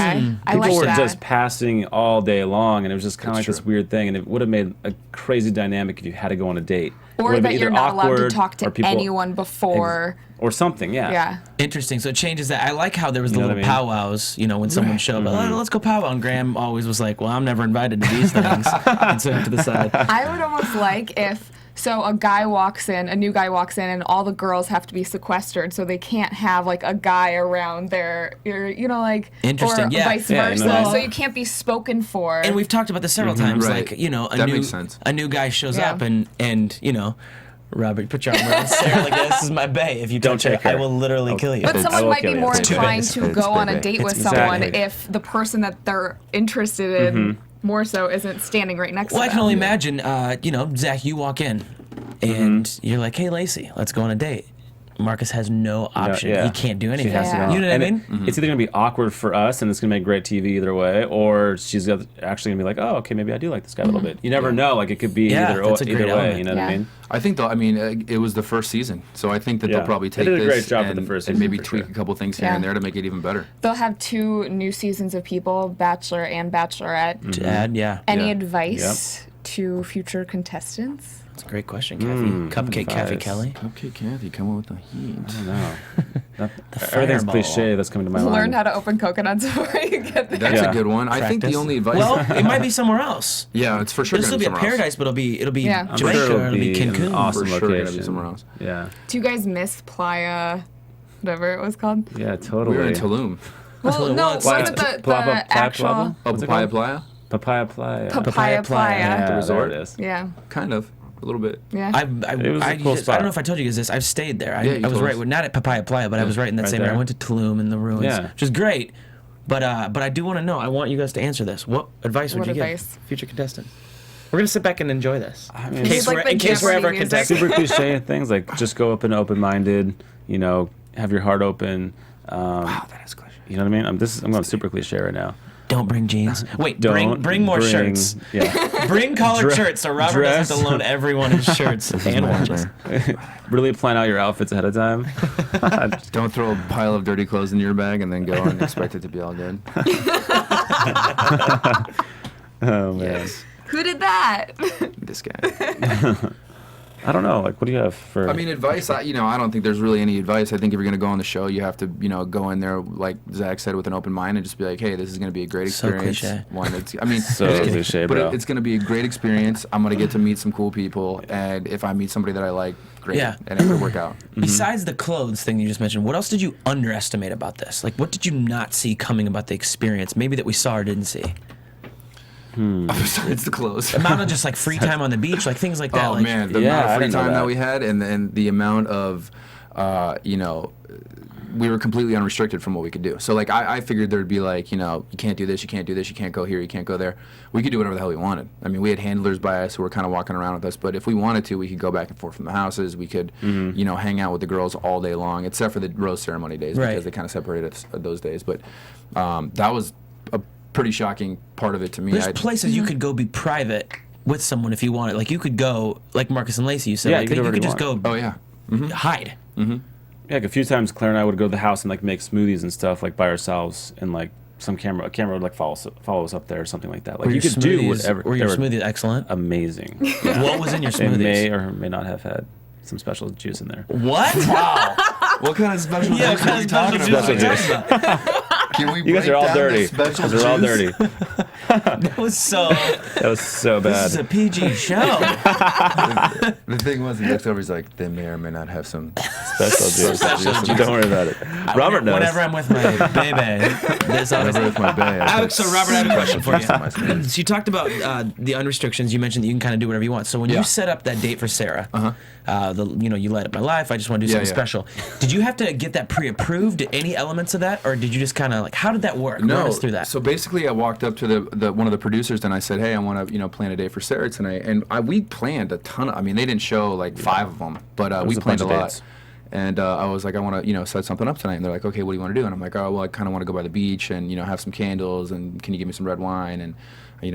people were just passing all day long, and it was just kind of like this weird thing, and it would have made a crazy dynamic if you had to go on a date. Or that you're not allowed to talk to anyone before. Or something, yeah. Interesting. So it changes that. I like how there was the little powwows, you know, when someone showed up, let's go powwow. And Graham always was like, well, I'm never invited to these things. And so to the side. I would almost like if... So a guy walks in, a new guy walks in, and all the girls have to be sequestered, so they can't have like a guy around their, you know, like, interesting, or vice versa. So you can't be spoken for. And we've talked about this several times, right. like, you know, a new guy shows Yeah. up, and you know, Robert, put your arm around Sarah like this is my bae. If you don't take her, her. I will literally kill you. But someone might be more It's inclined to It's go on a baby. date with It's someone exactly. if the person that they're interested in more so isn't standing right next to Well, them. I can only imagine, you know, Zach, you walk in, and you're like, hey, Lacey, let's go on a date. Marcus has no option. yeah. He can't do anything. She has to Yeah. go. You know what I And mean? it's either going to be awkward for us, and it's going to make great TV either way, or she's actually going to be like, oh, okay, maybe I do like this guy a little bit. You never know. Like, it could be either that's a great way. element. You know what I mean? I think it was the first season, so I think that Yeah. they'll probably They take did a this great job and, for the first and season, maybe for tweak sure. a couple things here Yeah. and there to make it even better. They'll have 2 new seasons of people, Bachelor and Bachelorette. To add, Any Yeah. advice to future contestants? That's a great question, Kathy. Cupcake Cathy advice. Kelley. Cupcake Cathy, come on with the heat. No. Everything's fireball. cliche that's coming to my mind. Learn how to open coconuts before you get there. That's Yeah. a good one. I think the Practice. only advice. Well, it might be somewhere else. yeah, it's for sure This going will to be be a somewhere paradise, but it'll be Yeah. I'm Jamaica, sure or it'll be an Cancun. awesome For sure gonna be location. somewhere else. Yeah. Do you guys miss Playa, whatever it was called? Yeah, totally. We were in Tulum. Well, no, What's wasn't Playa- the Playa- actual Playa- Oh, What's it Papaya called? Playa? Papaya Playa. Papaya Playa? Yeah, The resort? there it is. Yeah, Kind of. A little bit. yeah. It was a cool I spot. don't know if I told you guys this. I've stayed there. Yeah, I you was told right, us. well, not at Papaya Playa, but I was right in that Right same area. I there. went to Tulum and the ruins, Yeah. which is great. But I do want to know. I want you guys to answer this. What advice would What you advice? give future contestants? We're gonna sit back and enjoy this. I mean, In case like we're, the in case we're Jeopardy ever music. contestants. super cliche things like just go up and open-minded. You know, have your heart open. Wow, that is cliche. You know what I mean? I'm going super cliche right now. Don't bring jeans. Wait, Don't bring more shirts. Yeah. Bring collared shirts so Robert doesn't have to dress. loan everyone his shirts and watches. Really plan out your outfits ahead of time. Don't throw a pile of dirty clothes in your bag and then go and expect it to be all good. Oh man. Yes. Who did that? This guy. I don't know. Like, what do you have for? I mean, advice. I don't think there's really any advice. I think if you're going to go on the show, you have to, go in there, like Zach said, with an open mind and just be like, hey, this is going to be a great So experience. cliche. So it is, cliche, but bro. it's going to be a great experience. I'm going to get to meet some cool people, and if I meet somebody that I like, great. Yeah. And it could work out. Besides the clothes thing you just mentioned, what else did you underestimate about this? Like, what did you not see coming about the experience? Maybe that we saw or didn't see. It's the clothes. Amount of just like free time on the beach, like things like that. Oh like, man, the Yeah, amount I of free didn't know time that that. we had, and the amount of, we were completely unrestricted from what we could do. So like I figured there'd be like, you can't do this, you can't do this, you can't go here, you can't go there. We could do whatever the hell we wanted. I mean, we had handlers by us who were kind of walking around with us, but if we wanted to, we could go back and forth from the houses. We could, hang out with the girls all day long, except for the rose ceremony days Right. because they kind of separated us those days. But that was a pretty shocking part of it to me. There's places you could go be private with someone if you wanted. Like you could go, like Marcus and Lacey, you said, Yeah, like, you you could could just go Oh yeah. hide. Yeah, like a few times Claire and I would go to the house and like make smoothies and stuff like by ourselves, and like a camera would like follow us up there or something like that. Like Were you your could do smoothies- whatever. Were your they smoothies excellent? amazing. What was in your They smoothies? may or may not have had some special juice in there. What? Wow. What kind of special Yeah, juice what are you kind of talking special about? juice are you talking about? Can we You guys break are all down dirty. the special You guys are all juice? dirty. That was so. That was so This bad. is a PG show. The thing was, he looked over, he's like, they may or may not have some. Special juice. Special juice. Don't worry about it. Robert knows. Whenever I'm with my baby, there's always. Whenever with my bae, I Alex, so put Robert, I have a question for juice in my you. smoothies. So you talked about the unrestrictions. You mentioned that you can kind of do whatever you want. So when Yeah. you set up that date for Sarah, you light up my life. I just want to do Yeah, something yeah. special. Did you have to get that pre-approved? Any elements of that, or did you just kind of like? How did that work? No, Run us through that. So basically, I walked up to the one of the producers and I said, "Hey, I want to plan a date for Sarah tonight." And we planned a ton of. I mean, they didn't show like 5 of them, but we was a planned bunch a of lot. dates. And I was like, I want to set something up tonight. And they're like, okay, what do you want to do? And I'm like, oh well, I kind of want to go by the beach and have some candles and can you give me some red wine and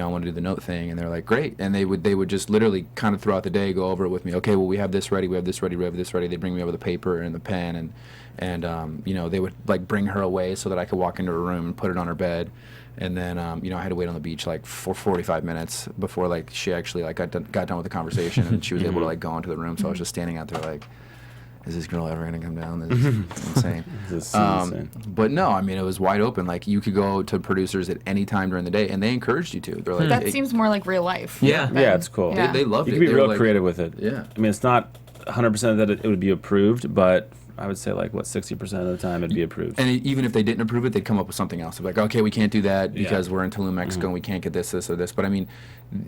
I want to do the note thing. And they're like, great. And they would just literally kind of throughout the day go over it with me. Okay, well we have this ready, we have this ready, we have this ready. They bring me over the paper and the pen and they would like bring her away so that I could walk into her room and put it on her bed. And then I had to wait on the beach like for 45 minutes before like she actually like got done with the conversation and she was able to like go into the room. So I was just standing out there like, is this girl ever gonna come down? This is insane. This is insane. But no, I mean it was wide open. Like you could go to producers at any time during the day, and they encouraged you to. They're like, That "Hey," seems more like real life. Yeah. Yeah, it's cool. Yeah. they loved You it. can be They were real like- creative with it. Yeah. I mean, it's not 100% that it would be approved, but I would say like 60% of the time it'd be approved. And even if they didn't approve it, they'd come up with something else. They'd be like, okay, we can't do that because Yeah. we're in Tulum, Mexico, and we can't get this, this, or this. But I mean,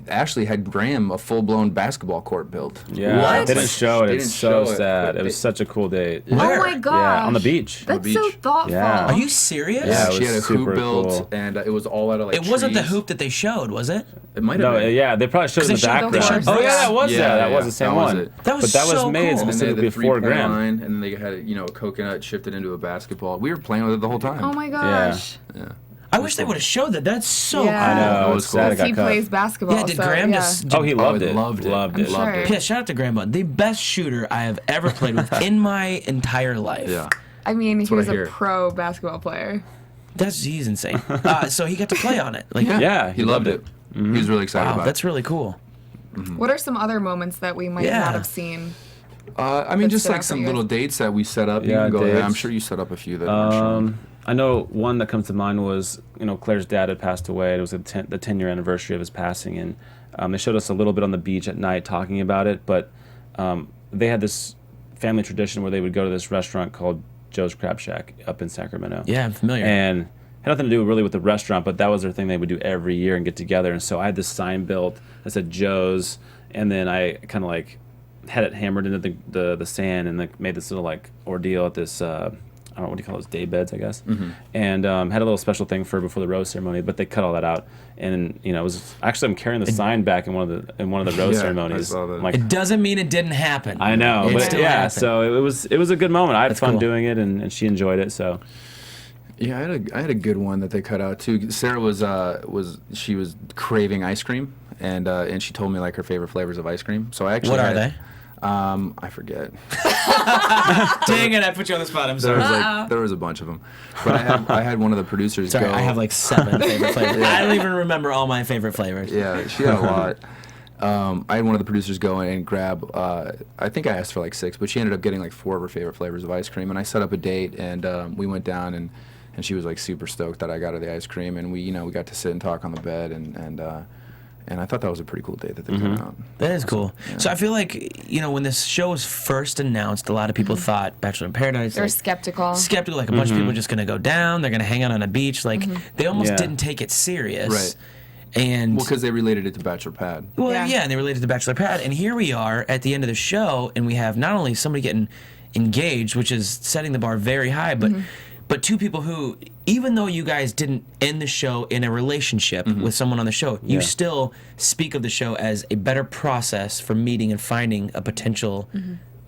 Ashley had Graham a full-blown basketball court built. Yeah, What? they didn't show it. They It's didn't so show it, sad. but It was they- such a cool date. Oh Where? my gosh. Yeah, on the beach. That's beach. so thoughtful. Yeah. Are you serious? Yeah, it she was had a super hoop built, cool. and it was all out of like It wasn't the trees. hoop that they showed, was it? It might have No, been. yeah, they probably showed it in the 'Cause they showed- they background. showed Oh yeah, that was Yeah, that was yeah, the same that was one. it. That was but that was so made cool. And they had specifically the for three-point Graham. line, and then they had a coconut shifted into a basketball. We were playing with it the whole time. Oh my gosh. Yeah. I wish they would have showed that. That's so Yeah. I cool. know. That It's was sad it cool. got He cut. plays basketball. Yeah, did so, Graham yeah. just? Oh, he loved I it. loved it. Loved I'm it. sure. Yeah, shout out to Grandma, the best shooter I have ever played with in my entire life. Yeah. I mean, he what I was a hear. pro basketball player. He's insane. So he got to play on it. Like, Yeah, He loved it. He was really excited wow, about that's it. really cool. What are some other moments that we might Yeah. not have seen? I mean, that just stood like out for some you little guys? dates that we set up. You Yeah, can go ahead. dates. I'm sure you set up a few that weren't shown. I know one that comes to mind was, Claire's dad had passed away. It was the 10-year anniversary of his passing, and they showed us a little bit on the beach at night talking about it. But they had this family tradition where they would go to this restaurant called Joe's Crab Shack up in Sacramento. Yeah, I'm familiar. And had nothing to do really with the restaurant, but that was their thing they would do every year and get together. And so I had this sign built that said Joe's, and then I kind of like had it hammered into the sand and like made this little like ordeal at this I don't know what do you call those, day beds, I guess. And had a little special thing for before the rose ceremony, but they cut all that out. And it was actually I'm carrying the sign back in one of the rose Yeah, ceremonies. I saw that. I'm like, It doesn't mean it didn't happen. I know, It but still yeah. happened. So it was a good moment. I had That's fun cool. doing it, and she enjoyed it. So Yeah, I had a good one that they cut out too. Sarah was craving ice cream, and she told me like her favorite flavors of ice cream. So I actually What are had- they? I forget. Dang it! I put you on the spot. I'm There was sorry. there was a bunch of them, but I had one of the producers Sorry, go. I have like 7 favorite flavors. I don't even remember all my favorite flavors. Yeah, she had a lot. I had one of the producers go and grab. I think I asked for like 6, but she ended up getting like 4 of her favorite flavors of ice cream. And I set up a date, and we went down, and she was like super stoked that I got her the ice cream, and we got to sit and talk on the bed, and I thought that was a pretty cool date that they cut out. That is cool. So I feel like, when this show was first announced, a lot of people thought Bachelor in Paradise. They're like, skeptical. skeptical, like a bunch of people are just going to go down. They're going to hang out on a beach. Like, they almost Yeah. didn't take it serious. Right. And Well, because they related it to Bachelor Pad. Well, Yeah. yeah, and they related to Bachelor Pad. And here we are at the end of the show, and we have not only somebody getting engaged, which is setting the bar very high, but 2 people who, even though you guys didn't end the show in a relationship with someone on the show, you Yeah. still speak of the show as a better process for meeting and finding a potential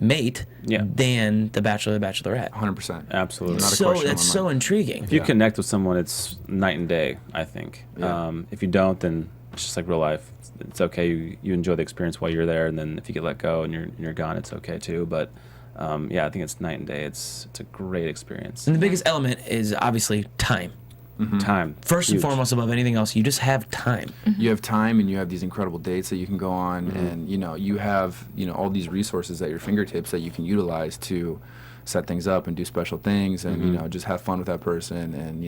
mate than the Bachelor or the Bachelorette. 100%. Absolutely. Not a So question in that's my so mind. intriguing. If you connect with someone, it's night and day, I think. Yeah. If you don't, then it's just like real life. It's okay. You enjoy the experience while you're there, and then if you get let go and you're gone, it's okay too. But yeah, I think it's night and day. It's a great experience. And the biggest element is obviously time. Time. First Huge. and foremost, above anything else, you just have time. You have time, and you have these incredible dates that you can go on, and you have all these resources at your fingertips that you can utilize to set things up and do special things, and just have fun with that person, and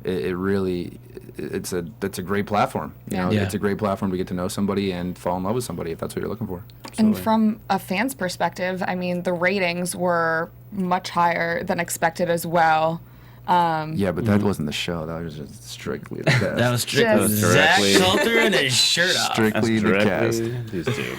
it really it's a great platform. Yeah. Yeah. It's a great platform to get to know somebody and fall in love with somebody if that's what you're looking for. And from a fan's perspective, I mean, the ratings were much higher than expected as well. Yeah, but that wasn't the show. That was just strictly the cast. That was strictly Just Zack directly- Kalter and his shirt off. strictly the cast. These two.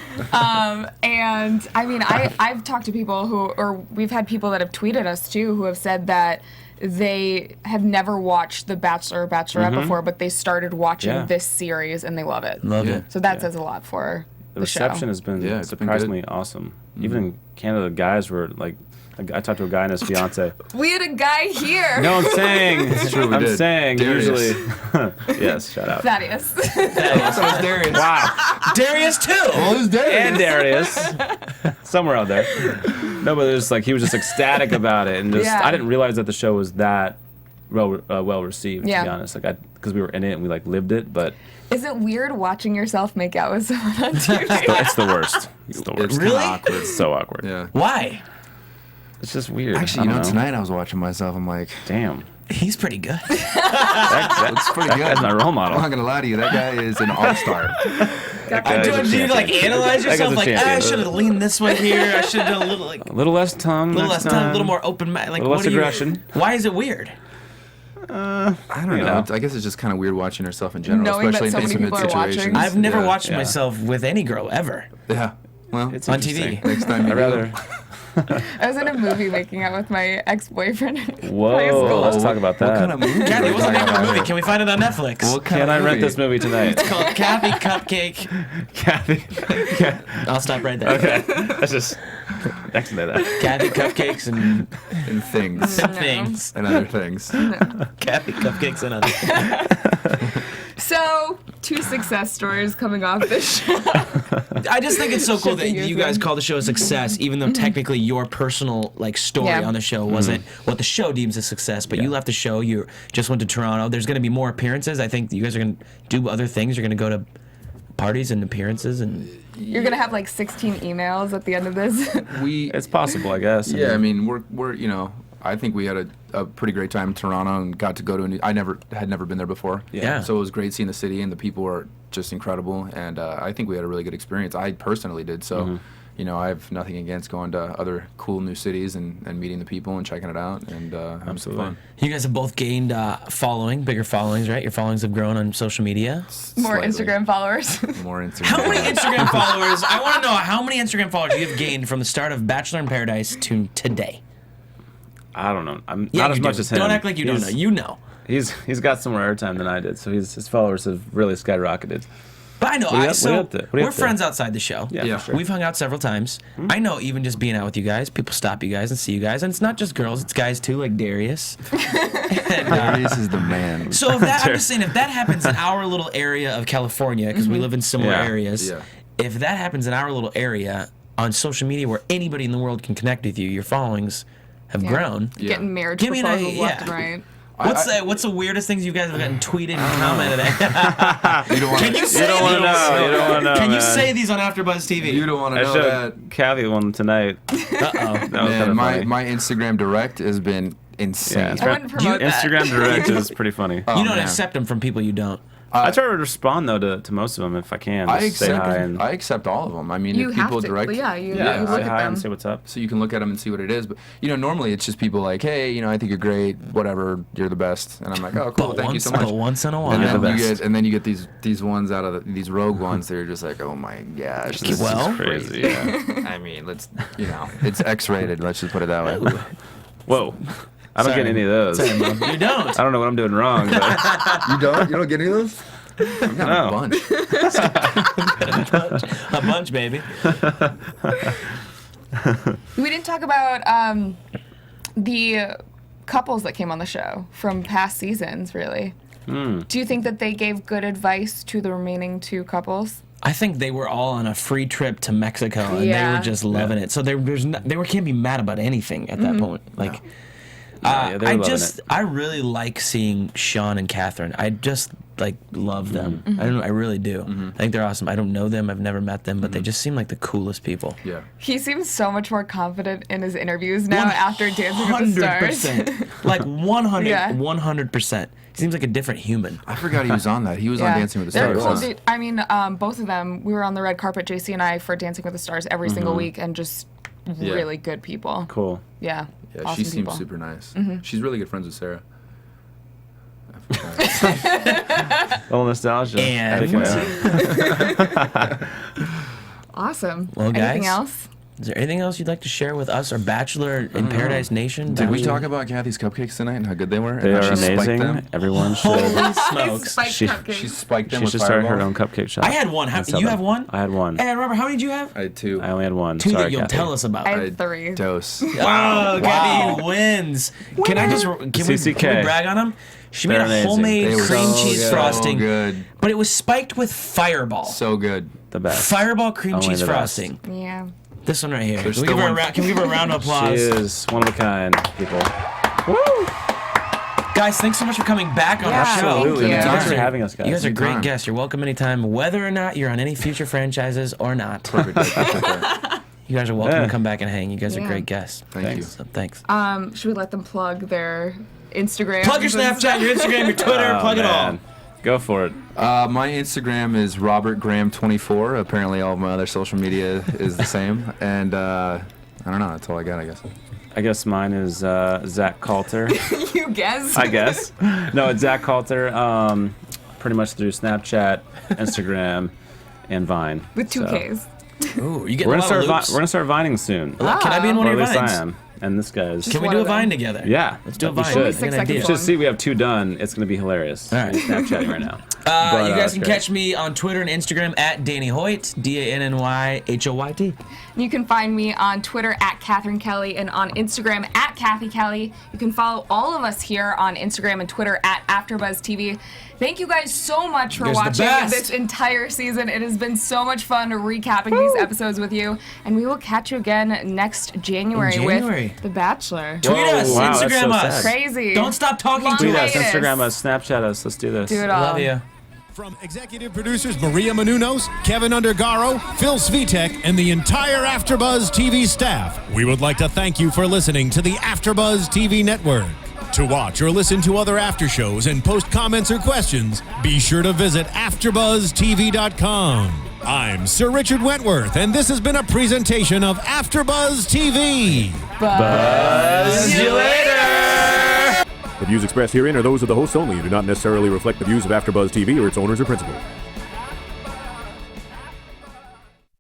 And I mean, I've talked to people or we've had people that have tweeted us too who have said that they have never watched The Bachelor or Bachelorette before, but they started watching Yeah. this series and they love it. Love Yeah. it. So that says a lot for The the show. reception has been Yeah, it's been surprisingly awesome. Even in Canada, the guys were like, I talked to a guy and his fiance. We had a guy here. No, I'm saying. It's true, we I'm did. saying Darius. usually. Yes, shout out. Thaddeus. That was Darius. Wow. Darius too. Who's Darius? And Darius. Somewhere out there. No, but it was like he was just ecstatic about it, and just Yeah. I didn't realize that the show was that well received. Yeah. To be honest, like because we were in it and we like lived it, but Is it weird watching yourself make out with someone on TV? it's the worst. It's the worst. It's Really? kinda awkward. It's so awkward. Yeah. Why? It's just weird. Actually, I don't know. tonight I was watching myself. I'm like, Damn. He's pretty good. that's pretty good. That's my role I'm model. not gonna lie to you. That guy is an all-star. guy is a Do you like champion. analyze That guy's yourself? a Like, I champion. should have leaned this way here. I should have done a little like A little less tongue. a little less next time, a little more open mind. Like, little what less do you- aggression. Why is it weird? I don't You know. know. I guess it's just kind of weird watching yourself in general, Knowing that especially so in many intimate people are watching. situations. I've never Yeah. watched Yeah. myself with any girl ever. Yeah. Well, It's On interesting. TV. next time you I'd rather. I was in a movie making out with my ex-boyfriend in high Whoa, school. let's talk about that. What kind of movie? Kathy, are we what's the name talking of the about movie? here? Can we find it on Netflix? What kind Can of I rent movie? this movie tonight? It's called Kathy Cupcake. Kathy. I'll stop right there. Okay. That's just next to that. Kathy Cupcakes and And things. things. And other things. Kathy Cupcakes and other. So, 2 success stories coming off this show. I just think it's so cool that Shifting gears you guys in. call the show a success, even though technically your personal like story Yeah. on the show wasn't what the show deems a success. But you left the show. You just went to Toronto. There's going to be more appearances. I think you guys are going to do other things. You're going to go to parties and appearances and. You're going to have like 16 emails at the end of this. We. It's possible, I guess. Yeah, I mean, we're I think we had a pretty great time in Toronto and got to go to a new. I had never been there before. Yeah. So it was great seeing the city, and the people were just incredible, and I think we had a really good experience. I personally did. So, I have nothing against going to other cool new cities and meeting the people and checking it out and having some Absolutely. fun. You guys have both gained bigger followings, right? Your followings have grown on social media. More Slightly. Instagram followers. More Instagram. How many Instagram followers? I want to know how many Instagram followers you have gained from the start of Bachelor in Paradise to today. I don't know. I'm Yeah, not as you much do. as him. Don't act like you don't know. You know. He's got some more airtime than I did, so his followers have really skyrocketed. But I know. What are you up to? What are you We're up to? friends outside the show. Yeah, Yeah. for sure. We've hung out several times. I know even just being out with you guys, people stop you guys and see you guys. And it's not just girls, it's guys too, like Darius. Darius is the man. So if that, I'm just saying, if that happens in our little area of California, because we live in similar Yeah. areas, Yeah. if that happens in our little area on social media where anybody in the world can connect with you, your followings have grown. Yeah. Getting marriage Give me an proposals idea, left yeah. and right. What's the weirdest things you guys have gotten tweeted and commented at? You don't want Can you say You don't want to these? know. You don't want to know. Can you man. say these on AfterBuzz TV? You don't want to I know showed that. Kathy one tonight. Uh-oh. That was kind Man, of my funny. my Instagram direct has been insane. Yeah, I wouldn't promote that. Instagram direct is pretty funny. You Oh, don't man. accept them from people you don't. I try to respond though to most of them if I can. I Just say hi and I accept all of them. I mean, You if have people to. direct, Yeah, you say look at hi them. and say what's up. so you can look at them and see what it is. But normally it's just people like, hey, I think you're great, whatever, you're the best, and I'm like, oh, cool, thank you so much. But once in a while. And You're then the you best. get these ones out of these rogue ones. They're just like, oh my gosh, this Well- is Crazy. Yeah. I mean, it's X-rated. Let's just put it that way. Whoa. I don't Sorry. get any of those. Sorry, Mom. You don't. I don't know what I'm doing wrong, but You don't? You don't get any of those? I've got No. a bunch. A bunch, baby. We didn't talk about the couples that came on the show from past seasons, really. Do you think that they gave good advice to the remaining 2 couples? I think they were all on a free trip to Mexico, and they were just loving it. So they can't be mad about anything at that point. Like, I really like seeing Sean and Catherine. I just love them. I really do. I think they're awesome. I don't know them. I've never met them, but they just seem like the coolest people. Yeah. He seems so much more confident in his interviews now after Dancing with the Stars. 100%. Like 100%. He seems like a different human. I forgot he was on that. He was on Dancing with the They're Stars. cool, dude. I mean, both of them, we were on the red carpet, JC and I, for Dancing with the Stars every single week, and just really good people. Cool. Yeah. Yeah, awesome she seems people. super nice. She's really good friends with Sarah. I Little nostalgia. And Awesome. Well, guys, anything else? is there anything else you'd like to share with us or Bachelor in Paradise Nation? Did we talk about Cathy's cupcakes tonight and how good they were? They and are how she spiked amazing. them? Everyone should. Holy smokes. Spiked She- cupcakes. She spiked them She with should start her Fireball. own cupcake shop. I had one. and sell You them. have one? I had one. And Robert, how many did you have? I had 2. I only had one. 2 Sorry, that you'll Cathy. tell us about. I had 3. Dose. Oh, Cathy wins. Can I just CCK. can we brag on them? She made They're a amazing. homemade They were cream so cheese good. frosting, So good. but it was spiked with Fireball. So good. The best. Fireball cream Only cheese the best. frosting. Yeah. This one right here. There's Can we, give still her a one. can we give her a round of She applause? is one of a kind, people. Guys, thanks so much for coming back on Yeah, our show. Absolutely. Thank you. Thanks for having us, guys. You guys are great Anytime. guests. You're welcome anytime, whether or not you're on any future franchises or not. Perfect. Perfect. You guys are welcome Yeah. to come back and hang. You guys are Yeah. great guests. Thank you. So thanks. Should we let them plug their Instagram? Plug your Snapchat, your Instagram, your Twitter, Oh, plug it all. man. Go for it. My Instagram is RobertGraham24. Apparently, all of my other social media is the same. And I don't know. That's all I got, I guess. I guess mine is Zack Kalter. You guess. I guess. No, it's Zack Kalter. Pretty much through Snapchat, Instagram, and Vine. With 2 So, Ks. Ooh, you get We're a gonna lot start. of loops. We're gonna start vining soon. Can I be in one Or of at your least vines? I am. And this guy's. Can we one do a of them. vine together? Yeah, Let's do a we vine. should. I got an 6 idea. seconds. You should see. We have 2 done. It's gonna be hilarious. All right. We're Snapchatting right now. You guys can okay. catch me on Twitter and Instagram at Danny Hoyt, DANNYHOYT. You can find me on Twitter at Catherine Kelley and on Instagram at Cathy Kelley. You can follow all of us here on Instagram and Twitter at AFTERBUZZ TV. Thank you guys so much for You guys are the watching best. this entire season. It has been so much fun recapping these episodes with you. And we will catch you again next January, January. with The Bachelor. Tweet us, wow, that's Instagram so us. sad. Crazy. Don't stop talking Long to Tweet us. us, hiatus. Instagram us, Snapchat us. Let's do this. Do it all. Love you. From executive producers Maria Menounos, Kevin Undergaro, Phil Svitek, and the entire AfterBuzz TV staff, we would like to thank you for listening to the AfterBuzz TV network. To watch or listen to other after shows and post comments or questions, be sure to visit AfterBuzzTV.com. I'm Sir Richard Wentworth, and this has been a presentation of AfterBuzz TV. See you later. The views expressed herein are those of the hosts only and do not necessarily reflect the views of AfterBuzz TV or its owners or principals.